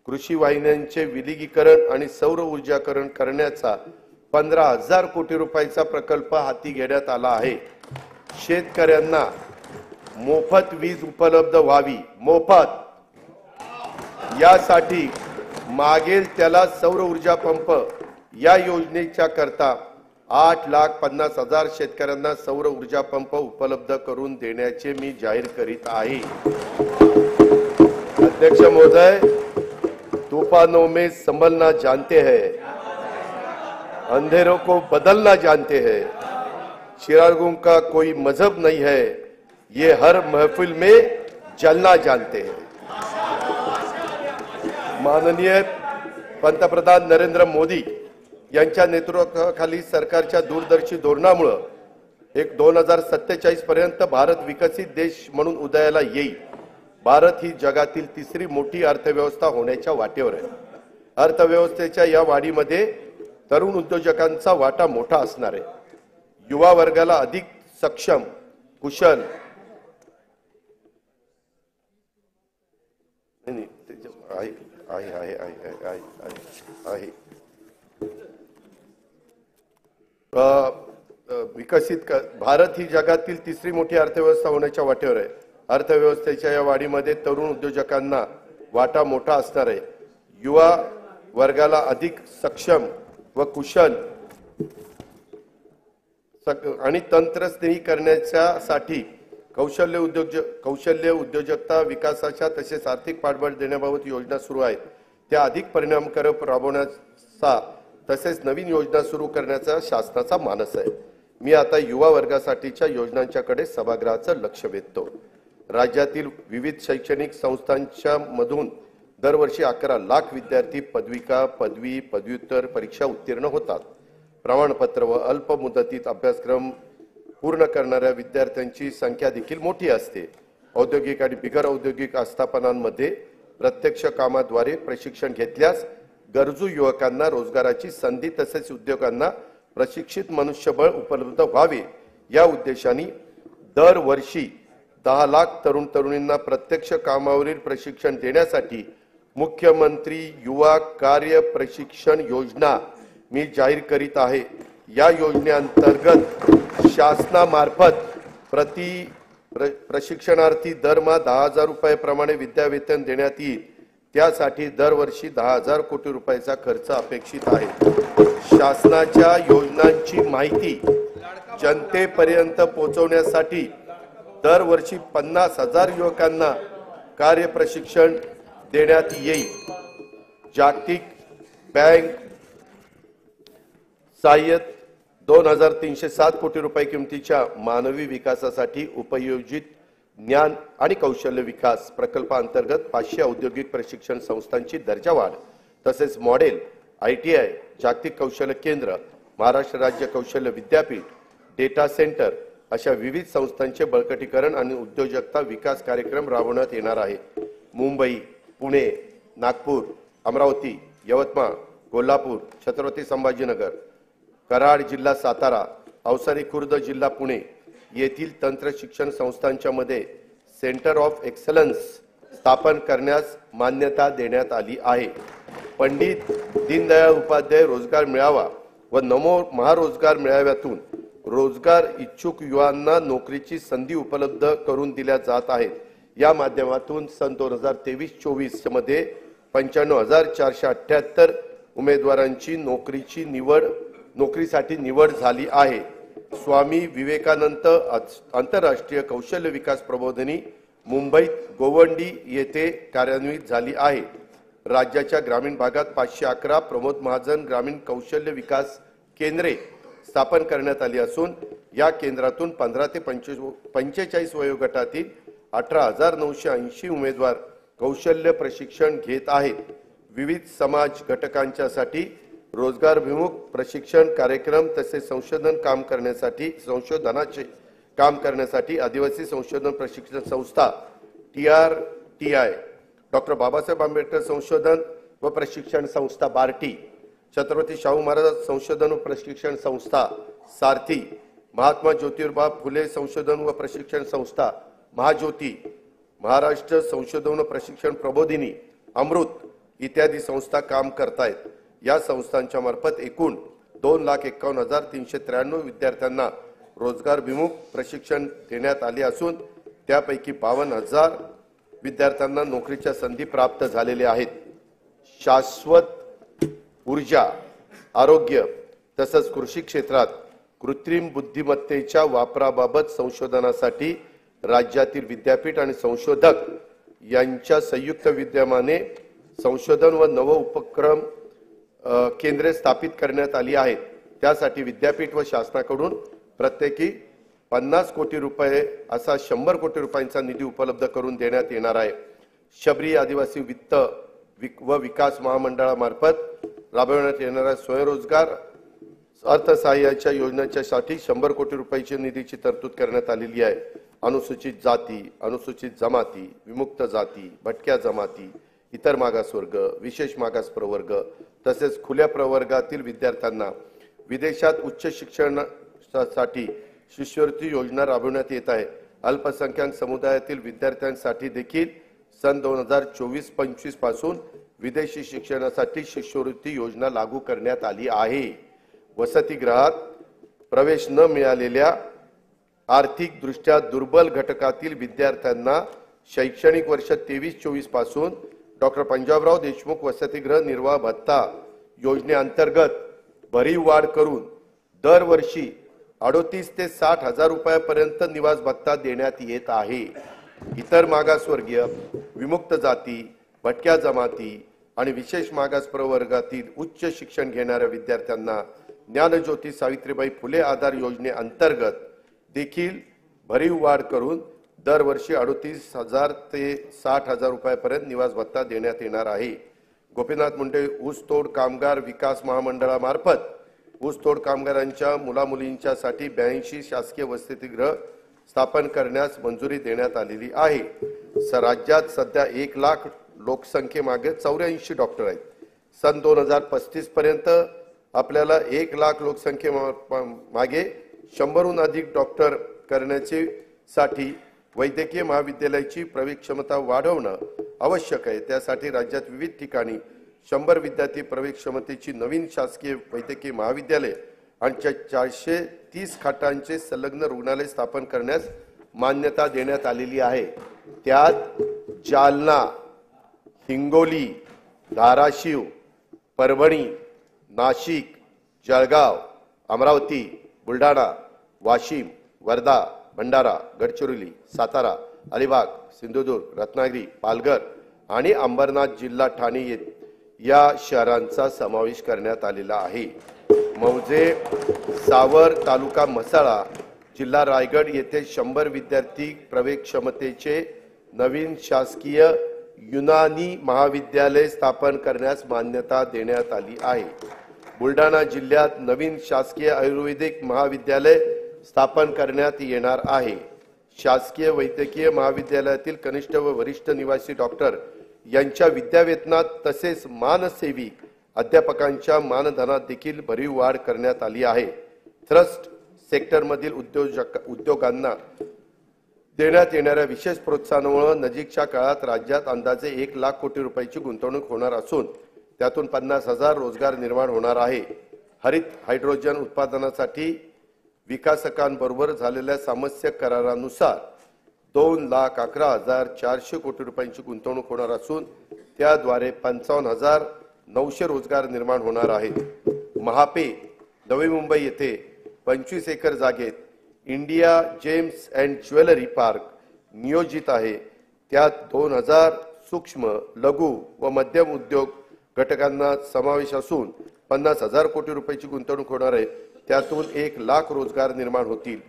कृषी वाहिन्यांचे विलगीकरण आणि सौर ऊर्जाकरण करण्याचा 15,000 कोटी रुपयाचा प्रकल्प हाती घेण्यात आला आहे। शेतकऱ्यांना मोफत वीज उपलब्ध व्हावी, मोफत यासाठी मागेल त्याला सौर ऊर्जा पंप या योजनेच्या करता 8,50,000 शेतकऱ्यांना सौर ऊर्जा पंप उपलब्ध करून देण्याचे मी जाहीर करीत आहे। अध्यक्ष महोदय, तूफानों में संभलना जानते हैं, अंधेरों को बदलना जानते हैं, चिरागों का कोई मजहब नहीं है, ये हर महफिल में जलना जानते हैं। माननीय पंतप्रधान नरेंद्र मोदी यांच्या नेतृत्वाखाली सरकारच्या दूरदर्शी धोरणामुळे 2047 पर्यंत भारत विकसित देश म्हणून उदयाला येईल। भारत ही जगातील तिसरी मोठी अर्थव्यवस्था होण्याच्या वाटेवर आहे। अर्थव्यवस्थेच्या या वाढीमध्ये तरुण उद्योजकांचा वाटा मोठा असणार आहे। युवा वर्गाला अधिक सक्षम, कुशल भारत ही जगातील तिसरी मोठी अर्थव्यवस्था होण्याच्या वाटेवर आहे। अर्थव्यवस्थेच्या या वाढीमध्ये तरुण उद्योजकांना वाटा मोठा असणार आहे। युवा वर्गाला अधिक सक्षम व कुशल आणि तंत्रस्नेही करण्यासाठी कौशल्य उद्योजकता विकासाच्या तसेच आर्थिक पाठबळ देण्याबाबत योजना सुरू आहेत। त्या अधिक परिणामकारक राबवण्याचा तसेच नवीन योजना सुरू करण्याचा शासनाचा मानस आहे। मी आता युवा वर्गासाठीच्या योजनांच्याकडे सभागृहाचं लक्ष वेधतो। राज्यातील विविध शैक्षणिक संस्थांच्या मधून दरवर्षी 11 लाख विद्यार्थी पदविका, पदवी, पदव्युत्तर परीक्षा उत्तीर्ण होतात। प्रमाणपत्र व अल्प मुदतीत अभ्यासक्रम पूर्ण करणाऱ्या विद्यार्थ्यांची संख्या देखील मोठी असते। औद्योगिक आणि बिगर औद्योगिक आस्थापनांमध्ये प्रत्यक्ष कामाद्वारे प्रशिक्षण घेतल्यास गरजू युवकांना रोजगाराची संधी तसेच उद्योगांना प्रशिक्षित मनुष्यबळ उपलब्ध व्हावे या उद्देशाने दरवर्षी 10 लाख तरुण तरुणींना प्रत्यक्ष कामावरील प्रशिक्षण देण्यासाठी मुख्यमंत्री युवा कार्य प्रशिक्षण योजना मी जाहीर करीत आहे। या योजनेअंतर्गत शासनामार्फत प्रशिक्षणार्थी दरमहा 10,000 रुपये प्रमाणे विद्यावेतन देण्यात येईल। त्यासाठी दरवर्षी 10,000 कोटी रुपयाचा खर्च अपेक्षित आहे। शासनाच्या योजनांची माहिती जनतेपर्यंत पोहोचवण्यासाठी दरवर्षी 50,000 युवकांना कार्य प्रशिक्षण देण्यात येईल। जागतिक बँक सहाय्यित 2307 कोटी रुपये किमतीच्या मानवी विकासासाठी उपयोजित ज्ञान आणि कौशल्य विकास प्रकल्पाअंतर्गत 500 औद्योगिक प्रशिक्षण संस्थांची दर्जावाढ तसेच मॉडेल ITI जागतिक कौशल्य केंद्र महाराष्ट्र राज्य कौशल्य विद्यापीठ डेटा सेंटर अशा विविध संस्थांचे बळकटीकरण आणि उद्योजकता विकास कार्यक्रम राबवण्यात येणार आहे। मुंबई, पुणे, नागपूर, अमरावती, यवतमाळ, कोल्हापूर, छत्रपती संभाजीनगर, कराड जिल्हा सातारा, अवसरी खुर्द जिल्हा पुणे येथील तंत्र शिक्षण संस्थांच्या मध्ये सेंटर ऑफ एक्सलन्स स्थापन करण्यास मान्यता देण्यात आली आहे। पंडित दीनदयाळ उपाध्याय रोजगार मेळावा व नमो महारोजगार मेळाव्यातून रोजगार इच्छुक युवांना नोकरीची संधी उपलब्ध करून दिल्या जात आहेत। या माध्यमातून सन 2023-24 मध्ये 95,478 उमेदवारांची नोकरीसाठी निवड झाली आहे। स्वामी विवेकानंद आंतरराष्ट्रीय कौशल्य विकास प्रबोधिनी मुंबईत गोवंडी येथे कार्यान्वित झाली आहे। राज्याच्या ग्रामीण भागात 511 प्रमोद महाजन ग्रामीण कौशल्य विकास केंद्रे स्थापन करण्यात आली असून या केंद्रातून 15 ते 45 वयोगटातील 18,980 उमेदवार कौशल्य प्रशिक्षण घेत आहेत। विविध समाज घटकांच्यासाठी रोजगारभिमुख प्रशिक्षण कार्यक्रम तसेच संशोधनाचे काम करण्यासाठी आदिवासी संशोधन प्रशिक्षण संस्था TRTI, डॉक्टर बाबासाहेब आंबेडकर संशोधन व प्रशिक्षण संस्था बार्टी, छत्रपती शाहू महाराज संशोधन व प्रशिक्षण संस्था सारथी, महात्मा ज्योतिबा फुले संशोधन व प्रशिक्षण संस्था महाज्योती, महाराष्ट्र संशोधन व प्रशिक्षण प्रबोधिनी अमृत इत्यादी संस्था काम करतायत। या संस्थांच्या मार्फत एकूण 2,51,393 विद्यार्थ्यांना रोजगारभिमुख प्रशिक्षण देण्यात आले असून त्यापैकी 52,000 विद्यार्थ्यांना नोकरीच्या संधी प्राप्त झालेल्या आहेत। शाश्वत ऊर्जा, आरोग्य तसेच कृषी क्षेत्रात कृत्रिम बुद्धिमत्तेच्या वापराबाबत संशोधनासाठी राज्यातील विद्यापीठ आणि संशोधक यांच्या संयुक्त विद्यमाने संशोधन व नव उपक्रम केंद्रे स्थापित करण्यात आली आहेत। त्यासाठी विद्यापीठ व शासनाकडून प्रत्येकी 50 कोटी रुपये असा 100 कोटी रुपयांचा निधी उपलब्ध करून देण्यात येणार आहे। शबरी आदिवासी वित्त व विकास महामंडळामार्फत राबवण्यात येणाऱ्या स्वयंरोजगार अर्थसहाय्याच्या योजनेच्यासाठी 100 कोटी रुपयाची निधीची तरतूद करण्यात आलेली आहे। अनुसूचित जाती, अनुसूचित जमाती, विमुक्त जाती, भटक्या जमाती, इतर मागासवर्ग, विशेष मागास प्रवर्ग तसेच खुल्या प्रवर्गातील विद्यार्थ्यांना विदेशात उच्च शिक्षणासाठी शिष्यवृत्ती योजना राबवण्यात येत आहे। अल्पसंख्याक समुदायातील विद्यार्थ्यांसाठी देखील सन 2024-25 पासून विदेशी शिक्षणासाठी शिष्यवृत्ती योजना लागू करण्यात आली आहे। वसतिगृहात प्रवेश न मिळालेल्या आर्थिक दृष्ट्या दुर्बल घटकातील विद्यार्थ्यांना शैक्षणिक वर्ष 23-24 पासून डॉक्टर पंजाबराव देशमुख वसतिगृह निर्वाह भत्ता योजनेअंतर्गत भरीव वाढ करून दरवर्षी 38 ते 60 हजार रुपयापर्यंत निवास भत्ता देण्यात येत आहे। इतर मागासवर्गीय, विमुक्त जाती, भटक्या जमाती आणि विशेष मागास प्रवर्गातील उच्च शिक्षण घेणाऱ्या विद्यार्थ्यांना ज्ञानज्योती सावित्रीबाई फुले आधार योजनेअंतर्गत देखील भरीव वाढ करून दरवर्षी 38,000 ते 60,000 रुपयापर्यंत निवास भत्ता देण्यात येणार आहे। गोपीनाथ मुंडे ऊसतोड कामगार विकास महामंडळामार्फत ऊसतोड कामगारांच्या मुलामुलींच्यासाठी 82 शासकीय वसतिगृह स्थापन करण्यास मंजुरी देण्यात आलेली आहे। राज्यात सध्या 1 लाख लोकसंख्येमागे 84 डॉक्टर आहेत। सन 2035 पर्यंत आपल्याला 1 लाख लोकसंख्येमागे 100हून अधिक डॉक्टर करण्याचे साठी वैद्यकीय महाविद्यालयाची प्रवेश क्षमता वाढवणं आवश्यक आहे। त्यासाठी राज्यात विविध ठिकाणी 100 विद्यार्थी प्रवेश क्षमतेची नवीन शासकीय वैद्यकीय महाविद्यालय आणि 430 खाटांचे संलग्न रुग्णालय स्थापन करण्यास मान्यता देण्यात आलेली आहे। त्यात जालना, हिंगोली, धाराशिव, परभणी, नाशिक, जळगाव, अमरावती, बुलढाणा, वाशिम, वर्धा, भंडारा, गडचिरोली, सातारा, अलिबाग, सिंधुदुर्ग, रत्नागिरी, पालघर आणि अंबरनाथ जिल्हा ठाणे या शहरांचा समावेश करण्यात आलेला आहे। मौजे सावर तालुका म्हसाळा जिल्हा रायगड येथे 100 विद्यार्थी प्रवेश क्षमतेचे नवीन शासकीय युनानी महाविद्यालय स्थापन करण्यास मान्यता देण्यात आली आहे। बुलढाणा जिल्ह्यात नवीन शासकीय आयुर्वेदिक महाविद्यालय स्थापन करण्यात येणार आहे। शासकीय वैद्यकीय महाविद्यालयातील कनिष्ठ व वरिष्ठ निवासी डॉक्टर यांच्या विद्यावेतनात तसेच मानसेवी अध्यापकांच्या मानधनात देखील भरीव वाढ करण्यात आली आहे। ट्रस्ट सेक्टरमधील उद्योगांना देण्यात येणाऱ्या विशेष प्रोत्साहनामुळे नजीकच्या काळात राज्यात अंदाजे 1 लाख कोटी रुपयांची गुंतवणूक होणार असून त्यातून 50,000 रोजगार निर्माण होणार आहे। हरित हायड्रोजन उत्पादनासाठी विकासकांबरोबर झालेल्या सामंजस्य करारानुसार 2,11,400 कोटी रुपयांची गुंतवणूक होणार असून त्याद्वारे 55,900 रोजगार निर्माण होणार आहेत। महापे नवी मुंबई येथे 25 एकर जागेत India gems and jewellery park नियोजित आहे। त्यात 2,000 सूक्ष्म लघु व मध्यम उद्योग घटकांना समावेश असून 50,000 कोटी रुपयांची गुंतवणूक होणार आहे। त्यातून 1 लाख रोजगार निर्माण होतील।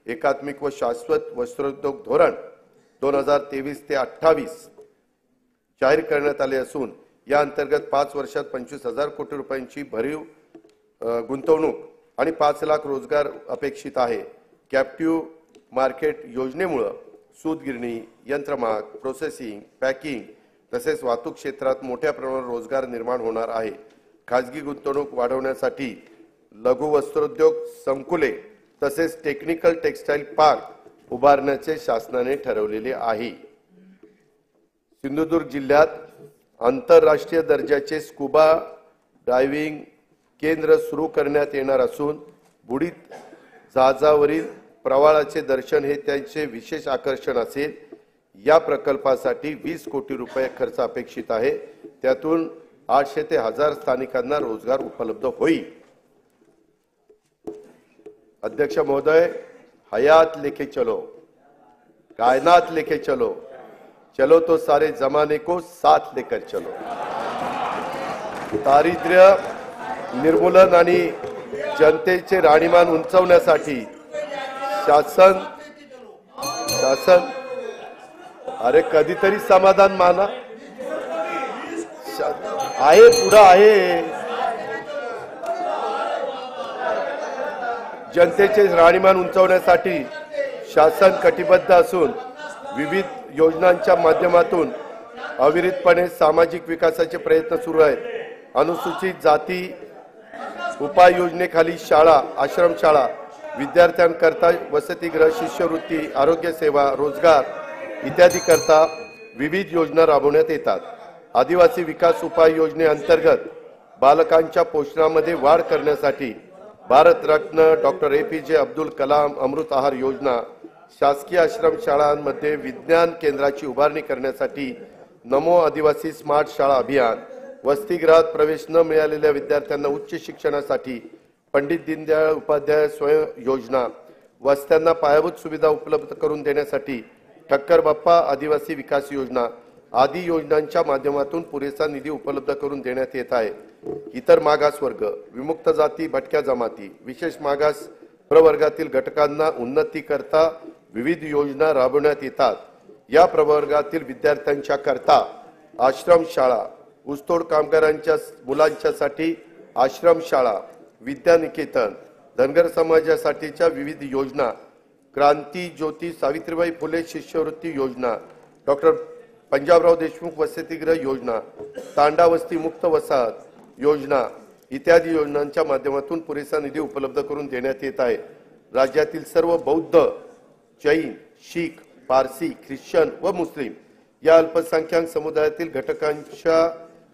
एकात्मिक व शाश्वत वस्त्रोद्योग धोरण 2023 ते 28 जाहीर करण्यात आले असून या अंतर्गत 5 वर्षात 25,000 कोटी रुपयांची भरीव गुंतवणूक आणि 5 लाख रोजगार अपेक्षित आहे। कॅप्टिव्ह मार्केट योजनेमुळे सूतगिरणी, यंत्रमाग, प्रोसेसिंग, पॅकिंग तसेच वाहतूक क्षेत्रात मोठ्या प्रमाणात रोजगार निर्माण होणार आहे। खाजगी गुंतवणूक वाढवण्यासाठी लघु वस्त्रोद्योग संकुले तसेच टेक्निकल टेक्सटाईल पार्क उभारण्याचे शासनाने ठरवलेले आहे। सिंधुदुर्ग जिल्ह्यात आंतरराष्ट्रीय दर्जाचे स्कुबा डायव्हिंग केंद्र सुरू करण्यात येणार असून बुडीत जहाजावरील प्रवाळाचे दर्शन हे त्यांचे विशेष आकर्षण असेल। या प्रकल्पासाठी 20 कोटी रुपये खर्च अपेक्षित आहे। त्यातून 800 ते 1000 स्थानिकांना रोजगार उपलब्ध होईल। अध्यक्ष महोदय, हयात लेके चलो, कायनात लेके चलो, चलो तो सारे जमाने को साथ लेकर चलो। दारिद्र्य निर्मूलन आणि जनतेचे राहणीमान उंचावण्यासाठी शासन अरे कधीतरी समाधान माना आहे, पुढे आहे। जनतेचे राहणीमान उंचावण्यासाठी शासन कटिबद्ध असून विविध योजनांच्या माध्यमातून अविरतपणे सामाजिक विकासाचे प्रयत्न सुरू आहेत। अनुसूचित जाती उपाययोजनेखाली शाळा, आश्रमशाळा, विद्यार्थ्यांकरता वसतिगृह, शिष्यवृत्ती, आरोग्य सेवा, रोजगार इत्यादी करता विविध योजना राबवण्यात येतात। आदिवासी विकास उपाय योजनेअंतर्गत बालकांच्या पोषणामध्ये वाढ करण्यासाठी भारतरत्न डॉक्टर APJ अब्दुल कलाम अमृत आहार योजना, शासकीय आश्रमशाळांमध्ये विज्ञान केंद्राची उभारणी करण्यासाठी नमो आदिवासी स्मार्ट शाळा अभियान, वसतिगृहात प्रवेश न मिळालेल्या विद्यार्थ्यांना उच्च शिक्षणासाठी पंडित दीनदयाळ उपाध्याय स्वयं योजना, वस्त्यांना पायाभूत सुविधा उपलब्ध करून देण्यासाठी ठक्कर बाप्पा आदिवासी विकास योजना आदी योजनांच्या माध्यमातून पुरेसा निधी उपलब्ध करून देण्यात येत आहे। इतर मागास वर्ग, विमुक्त जाती, भटक्या जमाती, विशेष मागास प्रवर्गातील घटकांना उन्नती करता विविध योजना राबवण्यात येतात। या प्रवर्गातील विद्यार्थ्यांच्या करता आश्रमशाळा, ऊसतोड कामगारांच्या मुलांच्यासाठी आश्रमशाळा, विद्यानिकेतन, धनगर समाजासाठीच्या विविध योजना, क्रांती ज्योती सावित्रीबाई फुले शिष्यवृत्ती योजना, डॉक्टर पंजाबराव देशमुख वसतिगृह योजना, तांडा वस्ती मुक्त वसाहत योजना इत्यादी योजनांच्या माध्यमातून पुरेसा निधी उपलब्ध करून देण्यात येत आहे। राज्यातील सर्व बौद्ध, जैन, शीख, पारसी, ख्रिश्चन व मुस्लिम या अल्पसंख्याक समुदायातील घटकांच्या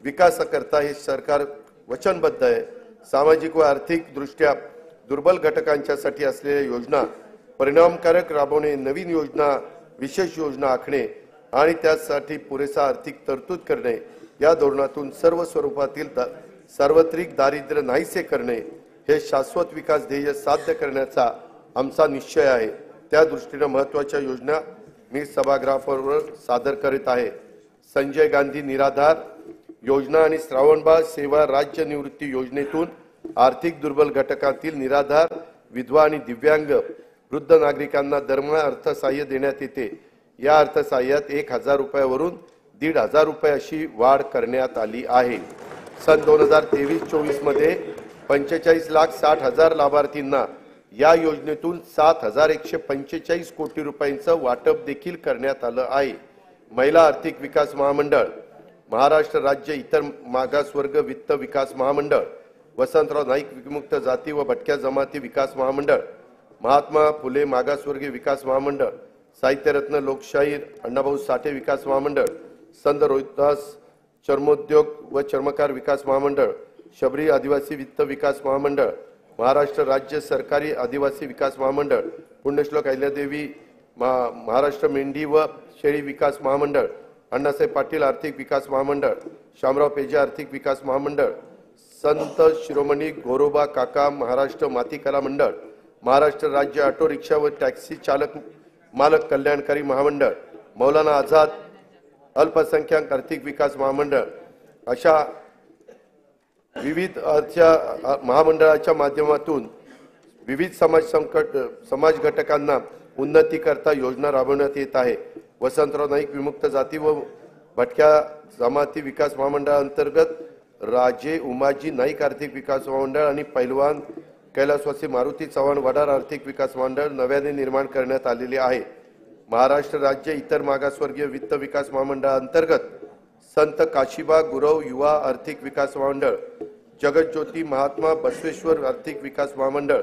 विकासाकरता हे सरकार वचनबद्ध आहे। सामाजिक व आर्थिक दृष्ट्या दुर्बल घटकांच्यासाठी असलेल्या योजना परिणामकारक राबवणे, नवीन योजना, विशेष योजना आखणे आणि त्यासाठी पुरेसा आर्थिक तरतूद करणे, या धोरणातून सर्व स्वरूपातील सार्वत्रिक दारिद्र्य नाहीसे करणे हे शाश्वत विकास ध्येय साध्य करण्याचा आमचा निश्चय आहे। त्या दृष्टीने महत्त्वाच्या योजना मी सभागृहावर सादर करीत आहे। संजय गांधी निराधार योजना आणि श्रावणबाळ सेवा राज्य निवृत्ती योजनेतून आर्थिक दुर्बल घटकातील निराधार, विधवा आणि दिव्यांग वृद्ध नागरिकांना दरमहा अर्थसहाय्य देण्यात येते। या अर्थसहाय्यात 1000 रुपयावरून 1500 रुपये अशी वाढ करण्यात आली आहे। सन 2023-24 मध्ये 45,60,000 लाभार्थींना या योजनेतून 7,145 कोटी रुपयांचं वाटप देखील करण्यात आलं आहे। महिला आर्थिक विकास महामंडळ, महाराष्ट्र राज्य इतर मागासवर्ग वित्त विकास महामंडळ, वसंतराव नाईक विमुक्त जाती व भटक्या जमाती विकास महामंडळ, महात्मा फुले मागासवर्गीय विकास महामंडळ, साहित्यरत्न लोकशाहीर अण्णाभाऊ साठे विकास महामंडळ, संत रोहिदास चर्मोद्योग व चर्मकार विकास महामंडळ, शबरी आदिवासी वित्त विकास महामंडळ, महाराष्ट्र राज्य सरकारी आदिवासी विकास महामंडळ, पुण्यश्लोक अहिल्यादेवी महाराष्ट्र मेंढी व शेळी विकास महामंडळ, अण्णासाहेब पाटील आर्थिक विकास महामंडळ, शामराव पेजे आर्थिक विकास महामंडळ, संत शिरोमणी गोरोबा काका महाराष्ट्र माती कला मंडळ, महाराष्ट्र राज्य ऑटो रिक्षा व टॅक्सी चालक मालक कल्याणकारी महामंडळ, मौलाना आझाद अल्पसंख्याक आर्थिक विकास महामंडळ अशा विविध महामंडळाच्या माध्यमातून विविध समाज घटकांना उन्नती करता योजना राबवण्यात येत आहे। वसंतराव नाईक विमुक्त जाती व भटक्या जमाती विकास महामंडळांतर्गत राजे उमाजी नाईक आर्थिक विकास महामंडळ आणि पैलवान कैलासवासी मारुती चव्हाण वडार आर्थिक विकास मंडळ नव्याने निर्माण करण्यात आलेले आहे। महाराष्ट्र राज्य इतर मागासवर्गीय वित्त विकास महामंडळांतर्गत संत काशीबा गुरव युवा आर्थिक विकास महामंडळ, जगज्योती महात्मा बसवेश्वर आर्थिक विकास महामंडळ,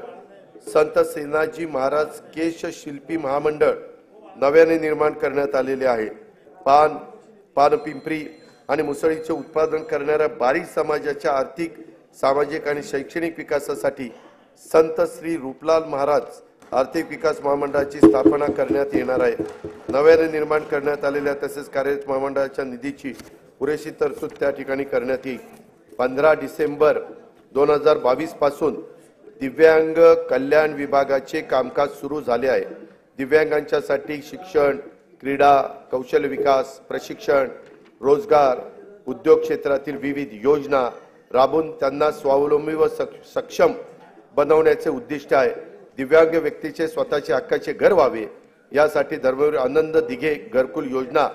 संत सेनाजी महाराज केश शिल्पी महामंडळ नव्याने निर्माण करण्यात आलेले आहे। पानपिंपरी आणि मुसळीचे उत्पादन करणाऱ्या बारी समाजाच्या आर्थिक, सामाजिक आणि शैक्षणिक विकासासाठी संत श्री रूपलाल महाराज आर्थिक विकास महामंडळाची स्थापना करण्यात येणार आहे। नव्याने निर्माण करण्यात आलेल्या तसेच कार्यरत महामंडळाच्या निधीची पुरेशी तरतूद त्या ठिकाणी करण्यात येईल। 15 डिसेंबर 2022 पासून दिव्यांग कल्याण विभागाचे कामकाज सुरू झाले आहे। दिव्यांगांच्यासाठी शिक्षण, क्रीडा, कौशल्य विकास, प्रशिक्षण, रोजगार, उद्योग क्षेत्रातील विविध योजना राबवून त्यांना स्वावलंबी व सक्षम बनवण्याचे उद्दिष्ट आहे। दिव्यांग व्यक्तीचे स्वतःचे हक्काचे घर व्हावे यासाठी धर्मवीर आनंद दिघे घरकुल योजना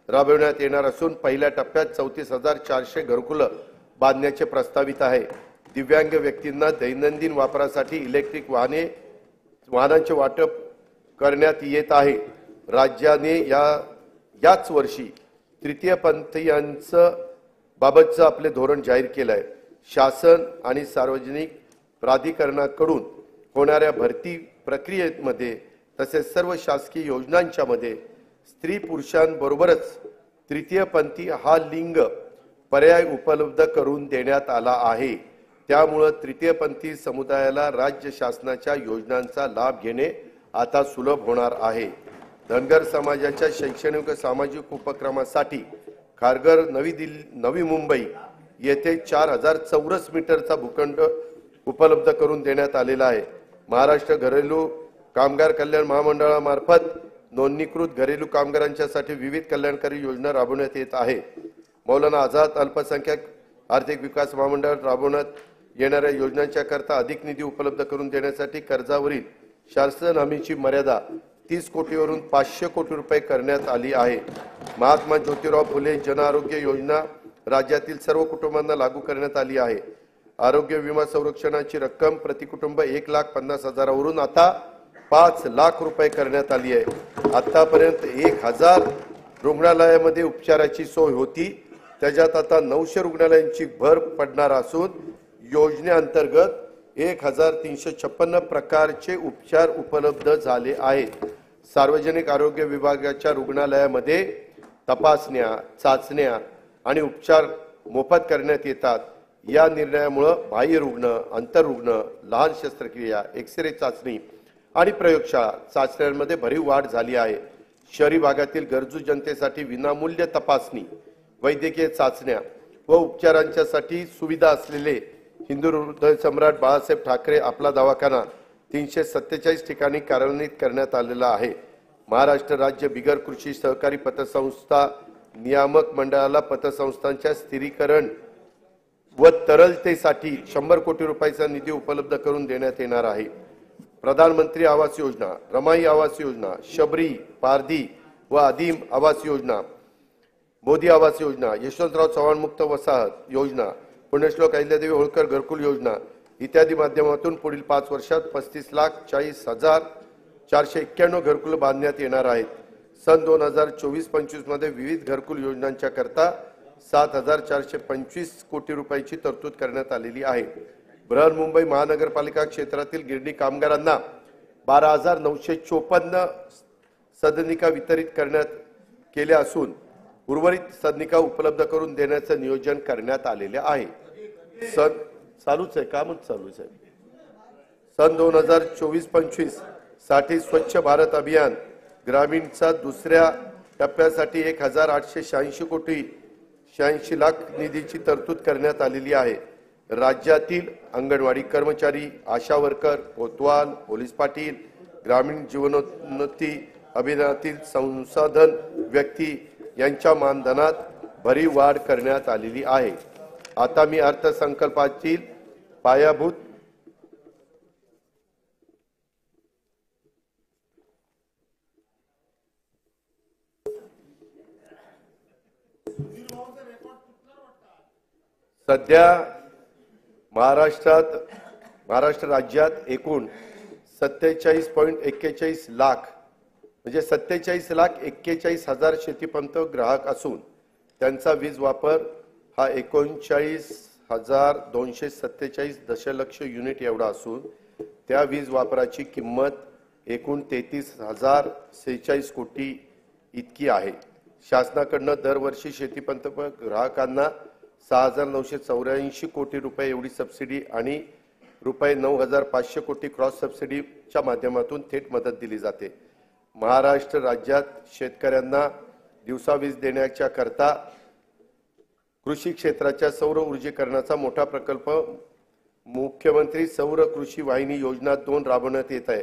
राबवण्यात येणार असून पहिल्या टप्प्यात 34,400 घरकुल बांधण्याचे प्रस्तावित आहे। दिव्यांग व्यक्तींना दैनंदिन वापरासाठी इलेक्ट्रिक वाहनांचे वाटप करण्यात येत आहे। राज्याने याच वर्षी तृतीयपंथीयांचं बाबतचं आपले धोरण जाहीर केलं आहे। शासन आणि सार्वजनिक प्राधिकरणाकडून होणाऱ्या भरती प्रक्रियेमध्ये तसेच सर्व शासकीय योजनांच्या मध्ये स्त्री पुरुषांबरोबरच तृतीयपंथी हा लिंग पर्याय उपलब्ध करून देण्यात आला आहे। त्यामुळे तृतीयपंथी समुदायाला राज्य शासनाच्या योजनांचा लाभ घेणे आता सुलभ होणार आहे। धनगर समाजाच्या शैक्षणिक व सामाजिक उपक्रमासाठी खारघर नवी मुंबई येथे 4000 चौरस मीटरचा भूखंड उपलब्ध करून देण्यात आलेला आहे। महाराष्ट्र घरेलू कामगार कल्याण महामंडळामार्फत नोंदणीकृत घरेलू कामगारांच्यासाठी विविध कल्याणकारी योजना राबवण्यात येत आहे। मौलाना आझाद अल्पसंख्याक आर्थिक विकास महामंडळ राबवण्यात येणाऱ्या योजनांच्या करता अधिक निधी उपलब्ध करून देण्यासाठी कर्जावरील शासन हमीची मर्यादा 30 कोटीवरून 500 कोटी रुपये करण्यात आली आहे। महात्मा ज्योतिराव फुले जन आरोग्य योजना राज्यातील सर्व कुटुंबांना लागू करण्यात आली आहे। आरोग्य विमा संरक्षणाची रक्कम प्रति कुटुंब 1,50,000 वरून आता 5 लाख रुपये करण्यात आली आहे। आतापर्यंत 1000 रुग्णालयामध्ये उपचाराची सोय होती, त्याच्यात आता 900 रुग्णालयांची भर पडणार असून योजनेअंतर्गत 1356 प्रकारचे उपचार उपलब्ध झाले आहेत। सार्वजनिक आरोग्य विभागाच्या रुग्णालयामध्ये तपासण्या, चाचण्या आणि उपचार मोफत करण्यात येतात। या निर्णयामुळे बाह्य रुग्ण, अंतरुग्ण, लहान शस्त्रक्रिया, एक्सरे चाचणी आणि प्रयोगशाळा चाचण्यांमध्ये भरीव वाढ झाली आहे। शहरी भागातील गरजू जनतेसाठी विनामूल्य तपासणी, वैद्यकीय चाचण्या व उपचारांच्यासाठी सुविधा असलेले हिंदू हृदय सम्राट बाळासाहेब ठाकरे आपला दवाखाना 347 ठिकाणी कार्यान्वित करण्यात आलेला आहे। महाराष्ट्र राज्य बिगर कृषी सहकारी पतसंस्था नियामक मंडळाला पतसंस्थांच्या स्थिरीकरण व तरलतेसाठी 100 कोटी रुपयाचा निधी उपलब्ध करून देण्यात येणार आहे। प्रधानमंत्री आवास योजना, रमाई आवास योजना, शबरी, पारधी व आदिम आवास योजना, मोदी आवास योजना, यशवंतराव चव्हाण मुक्त वसाहत योजना, पुण्यश्लोक अहिल्यादेवी होळकर घरकुल योजना इत्यादी माध्यमातून पुढील 5 वर्षात 35,40,491 घरकुल बांधण्यात येणार आहेत। सन 2024-25 मध्ये विविध घरकुल योजनांच्या करता 7,425 कोटी रुपयाची तरतूद करण्यात आलेली आहे। बृहन्मुंबई महानगरपालिका क्षेत्रातील गिरणी कामगारांना 12,954 सदनिका वितरित करण्यात केल्या असून उर्वरित सदनिका उपलब्ध करून देण्याचे नियोजन करण्यात आलेले आहे। सन 2024-25 साठी स्वच्छ भारत अभियान ग्रामीणचा दुसऱ्या टप्प्यासाठी 1,886 कोटी 86 लाख निधीची तरतूद करण्यात आलेली आहे। राज्यातील अंगणवाडी कर्मचारी, आशा वर्कर, कोतवाल, पोलीस पाटील, ग्रामीण जीवनोन्नती अभियानातील संसाधन व्यक्ती यांच्या मानधनात भरीव वाढ करण्यात आलेली आहे। आता मी अर्थसंकल्पातील पायाभूत सध्या महाराष्ट्र राज्यात एकूण 47.41 लाख म्हणजे 47,41,000 शेतीपंप ग्राहक असून त्यांचा वीज वापर हा 39,247 दशलक्ष युनिट एवढा असून त्या वीज वापराची किंमत एकूण 33,046 कोटी इतकी आहे। शासनाकडून दरवर्षी शेतीपंप ग्राहकांना 6,984 कोटी रुपये एवढी सबसिडी आणि रुपये 9,500 कोटी क्रॉस सबसिडीच्या माध्यमातून थेट मदत दिली जाते। महाराष्ट्र राज्यात शेतकऱ्यांना दिवसा वीज देण्याच्या करता कृषी क्षेत्राच्या सौर ऊर्जीकरणाचा मोठा प्रकल्प मुख्यमंत्री सौर कृषी वाहिनी योजना 2 राबवण्यात येत आहे।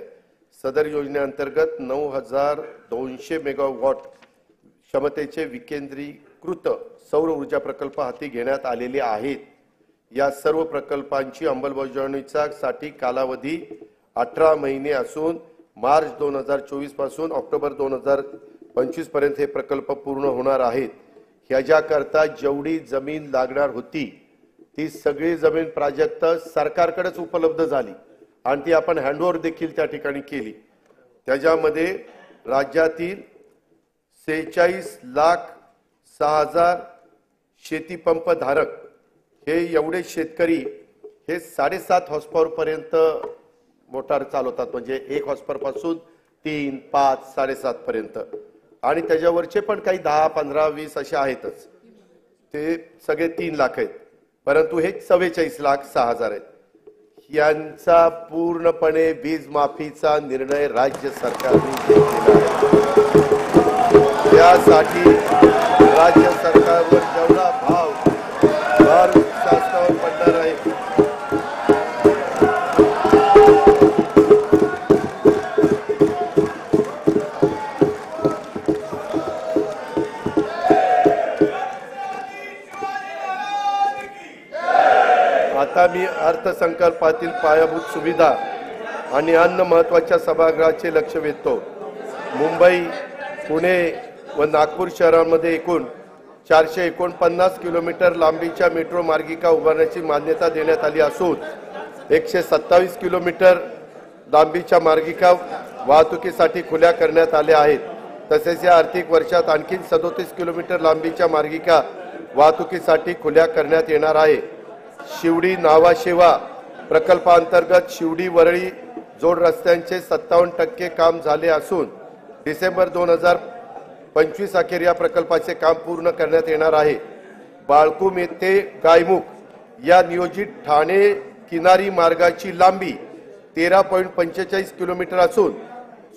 सदर योजनेअंतर्गत 9,200 मेगावॉट क्षमतेचे विकेंद्रीकृत सौर ऊर्जा प्रकल्प हाती घेण्यात आलेले आहेत। या सर्व प्रकल्पांची अंमलबजावणीचा साठी कालावधी 18 महिने असून मार्च 2024 पासून ऑक्टोबर 2025 पर्यंत हे प्रकल्प पूर्ण होणार आहेत। ह्याच्याकरता जेवढी जमीन लागणार होती ती सगळी जमीन प्राजक्त सरकारकडेच उपलब्ध झाली आणि ती आपण हँडओव्हर देखील त्या ठिकाणी केली। त्याच्यामध्ये राज्यातील 46,06,000 शेतीपंप धारक हे एवढे शेतकरी हे 7.5 हॉर्सपॉवर पर्यंत मोटार चालवतात, म्हणजे 1 हॉर्सपॉवर पासून 3, 5, 7.5 पर्यंत आणि त्याच्यावरचे पण काही 10, 15, 20 असे आहेतच। ते सगळे 3 लाख आहेत, परंतु हे 44,06,000 आहेत। यांचा पूर्णपणे वीज माफीचा निर्णय राज्य सरकारने घेतलेला आहे। त्यासाठी राज्य सरकारवर जेवढा भार शासनावर पडणार आहे आता मी अर्थसंकल्पातील पायाभूत सुविधा आणि अन्य महत्त्वाच्या सभागृहाचे लक्ष वेधतो। मुंबई, पुणे व नागपूर शहरांमध्ये एकूण 449 किलोमीटर लांबीच्या मेट्रो मार्गिका उभारण्याची मान्यता देण्यात आली असून 127 किलोमीटर लांबीच्या मार्गिका वाहतुकीसाठी खुल्या करण्यात आल्या आहेत। तसेच या आर्थिक वर्षात आणखी 37 किलोमीटर लांबीच्या मार्गिका वाहतुकीसाठी खुल्या करण्यात येणार आहे। शिवडी नावाशेवा प्रकल्पांतर्गत शिवडी वरळी जोड रस्त्यांचे 57% काम झाले असून डिसेंबर 2025 अखेर या प्रकल्पाचे काम पूर्ण करण्यात येणार आहे। बाळकूम येथे गायमुख या नियोजित ठाणे किनारी मार्गाची लांबी 13.45 किलोमीटर असून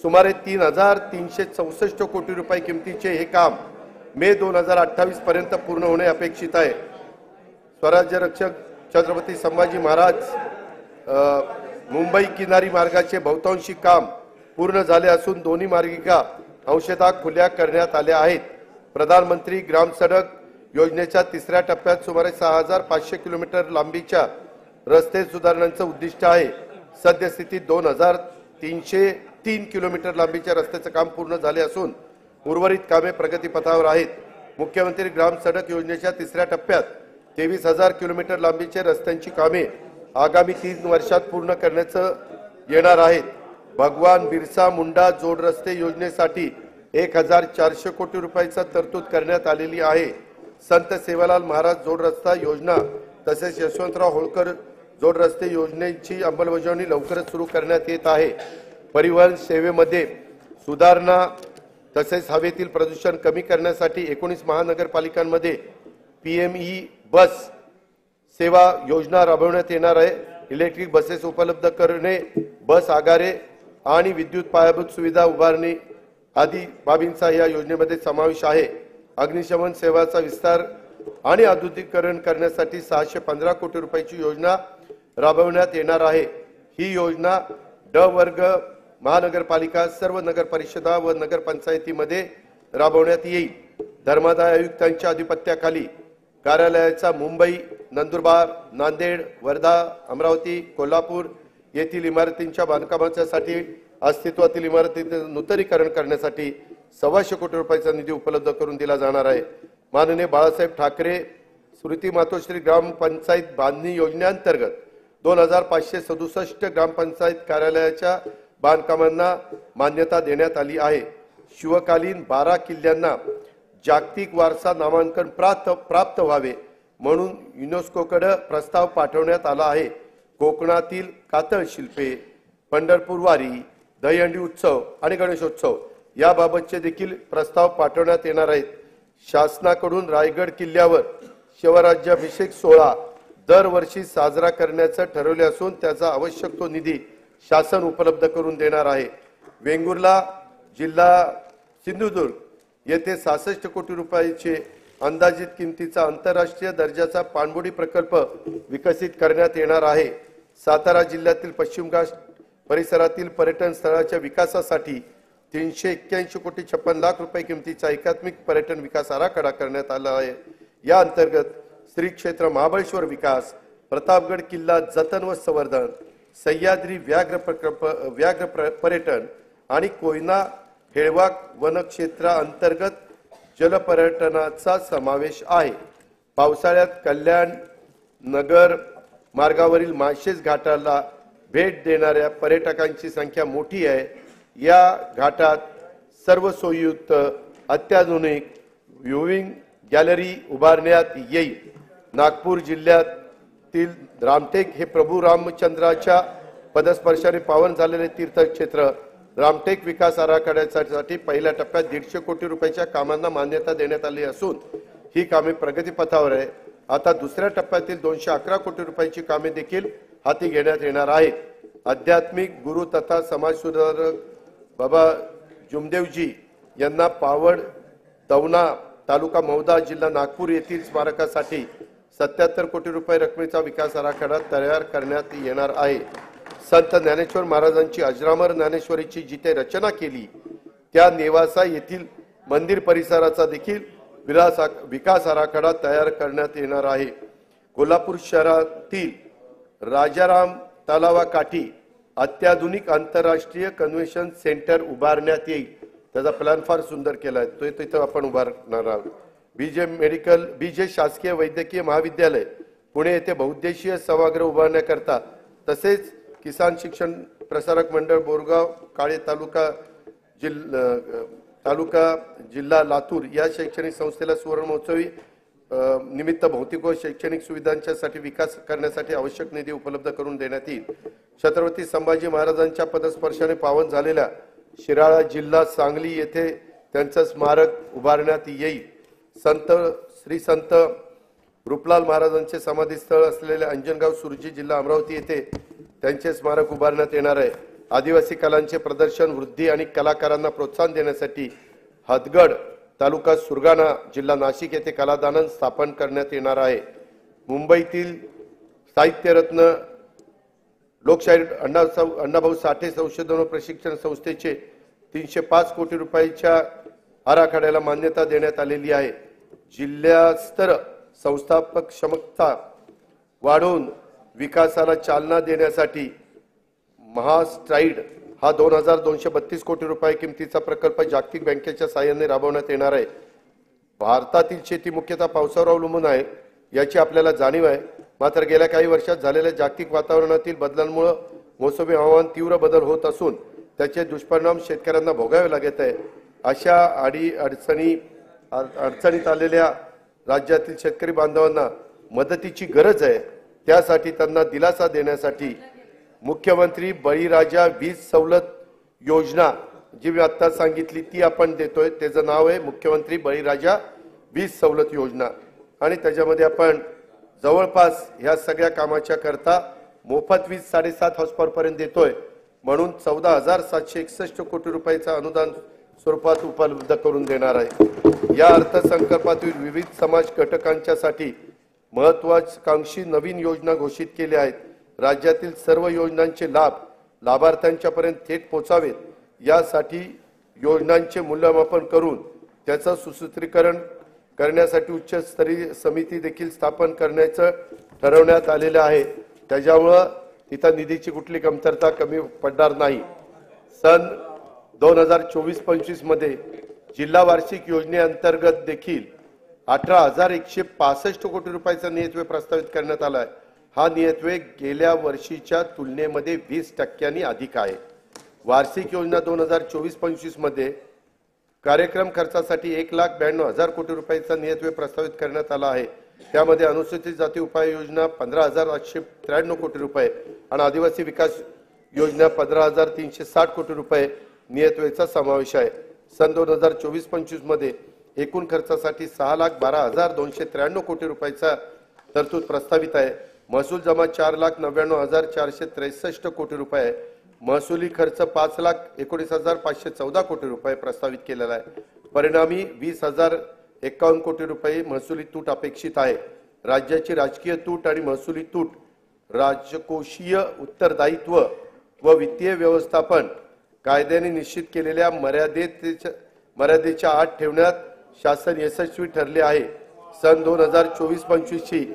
सुमारे 3,364 कोटी रुपये किमतीचे हे काम मे 2028 पर्यंत पूर्ण होणे अपेक्षित आहे। स्वराज्य रक्षक छत्रपती संभाजी महाराज मुंबई किनारी मार्गाचे बहुतांशी काम पूर्ण झाले असून दोन्ही मार्गिका अंशतः खुल्या करण्यात आल्या आहेत। प्रधानमंत्री ग्राम सडक योजनेच्या तिसऱ्या टप्प्यात सुमारे 6500 किलोमीटर लांबीच्या रस्ते सुधारणांचं उद्दिष्ट आहे। सद्यस्थितीत 2303 किलोमीटर लांबीच्या रस्त्याचं काम पूर्ण झाले असून उर्वरित कामे प्रगतीपथावर आहेत। मुख्यमंत्री ग्राम सडक योजनेच्या तिसऱ्या टप्प्यात 23,000 किलोमीटर लांबीचे रस्त्यांची कामे आगामी 3 वर्षात पूर्ण करण्याचं येणार आहेत। भगवान बिरसा मुंडा जोड रस्ते योजनेसाठी 1400 कोटी रुपयाचा तरतूद करण्यात आलेली आहे। संत सेवालाल महाराज जोड रस्ता योजना तसेच यशवंतराव होळकर जोड रस्ते योजनेची अंमलबजावणी लवकरच सुरू करण्यात येत आहे। परिवहन सेवेमध्ये सुधारणा तसेच हवेतील प्रदूषण कमी करण्यासाठी 19 महानगरपालिकांमध्ये पीएमई बस सेवा योजना राबवण्यात येणार आहे। इलेक्ट्रिक बसेस उपलब्ध करणे, बस आगारे आणि विद्युत पायाभूत सुविधा उभारणी आदी बाबींचा या योजनेमध्ये समावेश आहे। अग्निशमन सेवाचा विस्तार आणि आधुनिकीकरण करण्यासाठी 615 कोटी रुपयाची योजना राबवण्यात येणार आहे। ही योजना ड वर्ग महानगरपालिका, सर्व नगर परिषदा व नगरपंचायतीमध्ये राबवण्यात येईल। धर्मादाय आयुक्तांच्या अधिपत्याखाली कार्यालयाचा मुंबई, नंदुरबार, नांदेड, वर्धा, अमरावती, कोल्हापूर येथील इमारतींच्या बांधकामासाठी अस्तित्वातील इमारतींचे नूतनीकरण करण्यासाठी 125 कोटी रुपयाचा निधी उपलब्ध करून दिला जाणार आहे। माननीय बाळासाहेब ठाकरे स्मृती मातोश्री ग्रामपंचायत बांधणी योजनेअंतर्गत 2567 ग्रामपंचायत कार्यालयाच्या बांधकामांना मान्यता देण्यात आली आहे। शिवकालीन 12 किल्ल्यांना जागतिक वारसा नामांकन प्राप्त व्हावे म्हणून युनेस्कोकडे प्रस्ताव पाठवण्यात आला आहे। कोकणातील कातळ शिल्पे, पंढरपूर वारी, दहीहंडी उत्सव आणि गणेशोत्सव याबाबतचे देखील प्रस्ताव पाठवण्यात येणार आहेत। शासनाकडून रायगड किल्ल्यावर शिवराज्याभिषेक सोहळा दरवर्षी साजरा करण्याचं ठरवले असून त्याचा आवश्यक तो निधी शासन उपलब्ध करून देणार आहे। वेंगुर्ला जिल्हा सिंधुदुर्ग येथे 66 कोटी रुपयाचे अंदाजित किमतीचा आंतरराष्ट्रीय दर्जाचा पाणबुडी प्रकल्प विकसित करण्यात येणार आहे। सातारा जिल्ह्यातील पश्चिम घाट परिसरातील पर्यटन स्थळाच्या विकासासाठी 381 कोटी 56 लाख रुपये किमतीचा एकात्मिक पर्यटन विकास आराखडा करण्यात आला आहे। या अंतर्गत श्री क्षेत्र महाबळेश्वर विकास, प्रतापगड किल्ला जतन व संवर्धन, सह्याद्री व्याघ्र पर्यटन आणि कोयना हेळवाक वनक्षेत्रा अंतर्गत जलपर्यटनाचा समावेश आहे। पावसाळ्यात कल्याण नगर मार्गावरील माळशेज घाटाला भेट देणाऱ्या पर्यटकांची संख्या मोठी आहे। या घाटात सर्व सोयीयुक्त अत्याधुनिक व्ह्यूइंग गॅलरी उभारण्यात येईल। नागपूर जिल्ह्यातील रामटेक हे प्रभू रामचंद्राच्या पदस्पर्शाने पावन झालेले तीर्थक्षेत्र रामटेक विकास आराखड्यासाठी पहिल्या टप्प्यात 150 कोटी रुपयाच्या कामांना मान्यता देण्यात आली असून ही कामे प्रगतीपथावर आहे। आता दुसऱ्या टप्प्यातील 211 कोटी रुपयाची कामे देखील हाती घेण्यात येणार आहेत। आध्यात्मिक गुरु तथा समाजसुधारक बाबा जुमदेवजी यांना पावड दौना तालुका मौदा जिल्हा नागपूर येथील स्मारकासाठी 77 कोटी रुपये रकमेचा विकास आराखडा तयार करण्यात येणार आहे। संत ज्ञानेश्वर महाराजांची अजरामर ज्ञानेश्वरीची जिथे रचना केली त्या नेवासा येथील मंदिर परिसराचा देखील विकास आराखडा तयार करण्यात येणार आहे। कोल्हापूर शहरातील राजाराम तलावाकाठी अत्याधुनिक आंतरराष्ट्रीय कन्व्हेन्शन सेंटर उभारण्यात येईल। त्याचा प्लॅन फार सुंदर केला आहे, तो तिथे आपण उभारणार आहोत। बीजे शासकीय वैद्यकीय महाविद्यालय पुणे येथे बहुउद्देशीय सभागृह उभारण्याकरता तसेच किसान शिक्षण प्रसारक मंडळ बोरगाव काळे तालुका जिल्हा लातूर या शैक्षणिक संस्थेला सुवर्ण महोत्सवी निमित्त भौतिक व शैक्षणिक सुविधांसाठी विकास करण्यासाठी आवश्यक निधी उपलब्ध करून देण्यात येईल। छत्रपती संभाजी महाराजांच्या पदस्पर्शाने पावन झालेल्या शिराळा जिल्हा सांगली येथे त्यांचे स्मारक उभारण्यात येईल। श्री संत रूपलाल महाराजांचे समाधीस्थळ असलेल्या अंजनगाव सुरजी जिल्हा अमरावती येथे त्यांचे स्मारक उभारण्यात येणार आहे। आदिवासी कलांचे प्रदर्शन वृद्धी आणि कलाकारांना प्रोत्साहन देण्यासाठी हदगड तालुका सुरगाणा जिल्हा नाशिक येथे कलादालन स्थापन करण्यात येणार आहे। मुंबईतील साहित्यरत्न लोकशाहीर अण्णाभाऊ साठे संशोधन व प्रशिक्षण संस्थेचे 305 कोटी रुपयाच्या आराखड्याला मान्यता देण्यात आलेली आहे। जिल्हास्तर संस्थापक क्षमता वाढवून विकासाला चालना देण्यासाठी महास्ट्राईड हा 2232 कोटी रुपये किमतीचा प्रकल्प जागतिक बँकेच्या साहाय्याने राबवण्यात येणार आहे। भारतातील शेती मुख्यतः पावसावर अवलंबून आहे याची आपल्याला जाणीव आहे। मात्र गेल्या काही वर्षात झालेल्या जागतिक वातावरणातील बदलांमुळे मोसमी हवामान तीव्र बदल होत असून त्याचे दुष्परिणाम शेतकऱ्यांना भोगावे लागत आहे। अशा अडचणीत आलेल्या राज्यातील शेतकरी बांधवांना मदतीची गरज आहे। त्यासाठी त्यांना दिलासा देण्यासाठी मुख्यमंत्री बळीराजा वीज सवलत योजना जी मी आता सांगितली ती आपण देतोय। त्याचं नाव आहे मुख्यमंत्री बळीराजा वीज सवलत योजना आणि त्याच्यामध्ये आपण जवळपास ह्या सगळ्या कामाच्या करता मोफत वीज 7.5 हॉर्सपावर पर्यंत देतोय म्हणून 14,761 कोटी रुपयाचं अनुदान स्वरूपात उपलब्ध करून देणार आहे। या अर्थसंकल्पातील विविध समाज घटकांच्यासाठी महत्त्वाकांक्षी नवीन योजना घोषित केल्या आहेत। राज्यातील सर्व योजनांचे लाभ लाभार्थ्यांच्यापर्यंत थेट पोहोचावेत यासाठी योजनांचे मूल्यमापन करून त्याचं सुसूत्रीकरण करण्यासाठी उच्चस्तरीय समिती देखील स्थापन करण्याचं ठरवण्यात आलेलं आहे। त्याच्यामुळे तिथं निधीची कुठली कमतरता कमी पडणार नाही। सन 2024-25 मध्ये जिल्हा वार्षिक योजनेअंतर्गत देखील 18,165 कोटी रुपयाचा नियतव्यय प्रस्तावित करण्यात आला आहे। हा नियतव्यय गेल्या वर्षीच्या तुलनेमध्ये 20% अधिक आहे। वार्षिक योजना 2024-25 मध्ये कार्यक्रम खर्चासाठी 1,92,000 कोटी रुपयाचा नियतव्यय प्रस्तावित करण्यात आला आहे। त्यामध्ये अनुसूचित जाती उपाय योजना 15,893 कोटी रुपये आणि आदिवासी विकास योजना 15,360 कोटी रुपये नियतव्ययाचा समावेश आहे। सन 2024-25 मध्ये एकूण खर्चासाठी 6,12,293 कोटी रुपयाचा तरतूद प्रस्तावित आहे। महसूल जमा 4,99,463 कोटी रुपये, महसुली खर्च 5,19,514 कोटी रुपये प्रस्तावित केलेला आहे। परिणामी 20,051 कोटी रुपये महसुली तूट अपेक्षित आहे। राज्याची राजकीय तूट आणि महसुली तूट, राजकोषीय उत्तरदायित्व व वित्तीय व्यवस्थापन कायद्याने निश्चित केलेल्या मर्यादेच्या आत ठेवण्यात शासन यशस्वी ठरले आहे। सन 2024-25 ची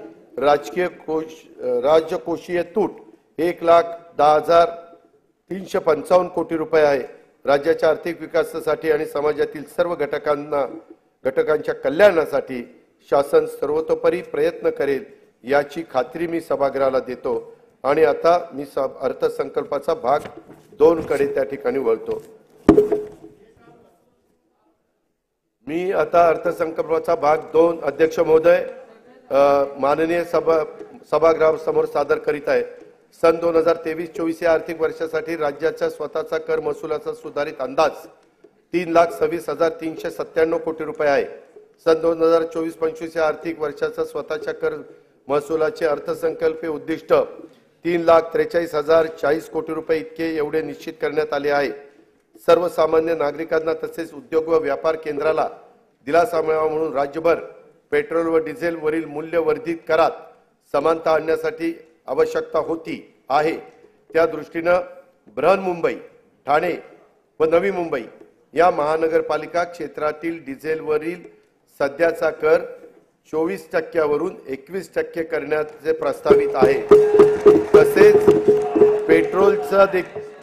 राजकोषीय तूट 1,10,355 कोटी रुपये आहे। राज्याच्या आर्थिक विकासासाठी आणि समाजातील सर्व घटकांच्या कल्याणासाठी शासन सर्वतोपरी प्रयत्न करेल याची खात्री मी सभागृहाला देतो। आणि आता मी अर्थसंकल्पाचा भाग 2 कडे त्या ठिकाणी वळतो। मी आता अर्थसंकल्पाचा भाग 2 अध्यक्ष महोदय माननीय सभागृहासमोर सादर करीत आहे। सन 2023-24 या आर्थिक वर्षासाठी राज्याचा स्वतःचा कर महसुलाचा सुधारित अंदाज 3,26,397 कोटी रुपये आहे। सन 2024-25 या आर्थिक वर्षाचा स्वतःच्या कर महसुलाचे अर्थसंकल्पीय उद्दिष्ट 3,43,040 कोटी रुपये इतके एवढे निश्चित करण्यात आले आहे। सर्वसामान्य नागरिकांना तसेच उद्योग व व्यापार केंद्राला दिलासा मिळावा म्हणून राज्यभर पेट्रोल व डिझेल वरील मूल्यवर्धित करात समानता आणण्यासाठी आवश्यकता होती आहे। त्या दृष्टीने बृहन्मुंबई, ठाणे व नवी मुंबई या महानगरपालिका क्षेत्रातील डिझेलवरील सध्याचा कर 24% वरून 21% करण्याचे प्रस्तावित आहे। तसेच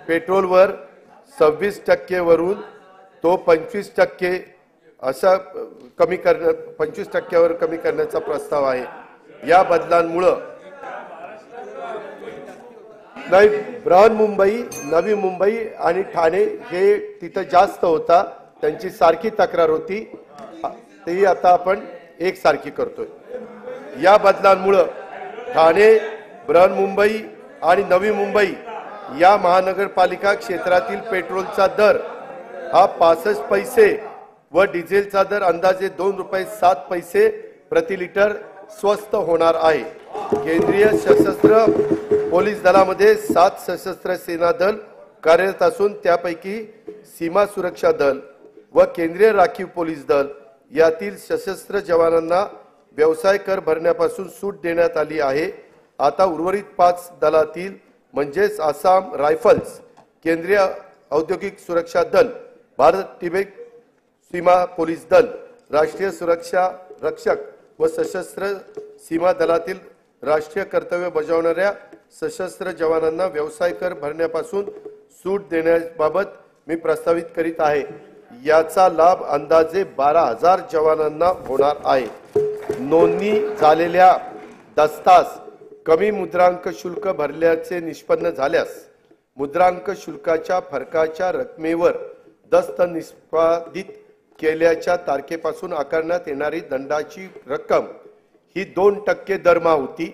पेट्रोलवर 26% वरून तो 25% असा 25% वर कमी करण्याचा प्रस्ताव आहे। या बदलांमुळे नाही बृहन्मुंबई, नवी मुंबई आणि ठाणे हे तिथे जास्त होता, त्यांची सारखी तक्रार होती, ती आता आपण एकसारखी करतोय। या बदलांमुळे ठाणे, बृहन्मुंबई आणि नवी मुंबई या महानगरपालिका क्षेत्रातील पेट्रोलचा दर हा 65 पैसे व डिझेलचा दर अंदाजे 2 रुपये 7 पैसे प्रति लिटर स्वस्त होणार आहे। केंद्रीय सशस्त्र पोलीस दलामध्ये 7 सशस्त्र सेना दल कार्यरत असून त्यापैकी सीमा सुरक्षा दल व केंद्रीय राखीव पोलीस दल यातील सशस्त्र जवानांना व्यवसाय कर भरण्यापासून सूट देण्यात आली आहे। आता उर्वरित 5 दलातील म्हणजेच आसाम रायफल्स, केंद्रीय औद्योगिक सुरक्षा दल, भारत तिबेट सीमा पोलीस दल, राष्ट्रीय सुरक्षा रक्षक व सशस्त्र सीमा दलातील राष्ट्रीय कर्तव्य बजावणाऱ्या सशस्त्र जवानांना व्यवसाय कर भरण्यापासून सूट देण्याबाबत मी प्रस्तावित करीत आहे। याचा लाभ अंदाजे 12,000 जवानांना होणार आहे। नोंदणी झालेल्या दस्तास कमी मुद्रांक शुल्क भरल्याचे निष्पन्न झाल्यास मुद्रांक शुल्काच्या फरकाच्या रकमेवर दस्त निष्पादित केल्याच्या तारखेपासून आकारण्यात येणारी दंडाची रक्कम ही 2% दरमहा होती,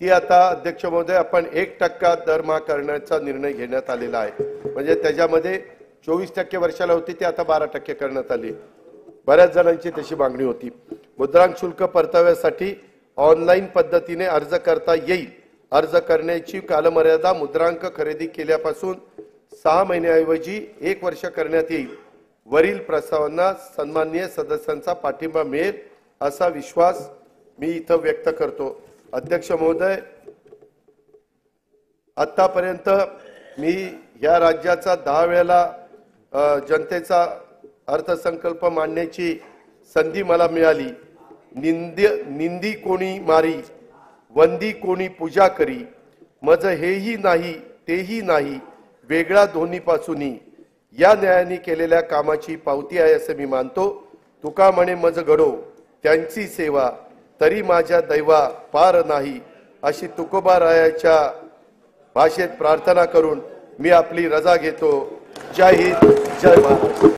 ती आता अध्यक्ष महोदय आपण 1% दरमहा करण्याचा निर्णय घेण्यात आलेला आहे। म्हणजे त्याच्यामध्ये 24% वर्षाला होती, ती आता 12% करण्यात आली। बऱ्याच जणांची तशी मागणी होती। मुद्रांक शुल्क परताव्यासाठी ऑनलाईन पद्धतीने अर्ज करता येईल। अर्ज करण्याची कालमर्यादा मुद्रांक खरेदी केल्यापासून 6 महिन्याऐवजी 1 वर्ष करण्यात येईल। वरील प्रस्तावांना सन्माननीय सदस्यांचा पाठिंबा मिळेल असा विश्वास मी इथं व्यक्त करतो। अध्यक्ष महोदय, आतापर्यंत मी या राज्याचा 10 वेळेला जनतेचा अर्थसंकल्प मांडण्याची संधी मला मिळाली। निंदी कोणी मारी, वंदी कोणी पूजा करी, मज हेही नाही तेही नाही, वेगळा दोन्हीपासूनही या न्यायाने केलेल्या कामाची पावती आहे असे मी मानतो। तुका म्हणे मज घडो त्यांची सेवा, तरी माझ्या दैवा पार नाही, अशी तुकोबारायाच्या भाषेत प्रार्थना करून मी आपली रजा घेतो। जय हिंद, जय महाराष्ट्र।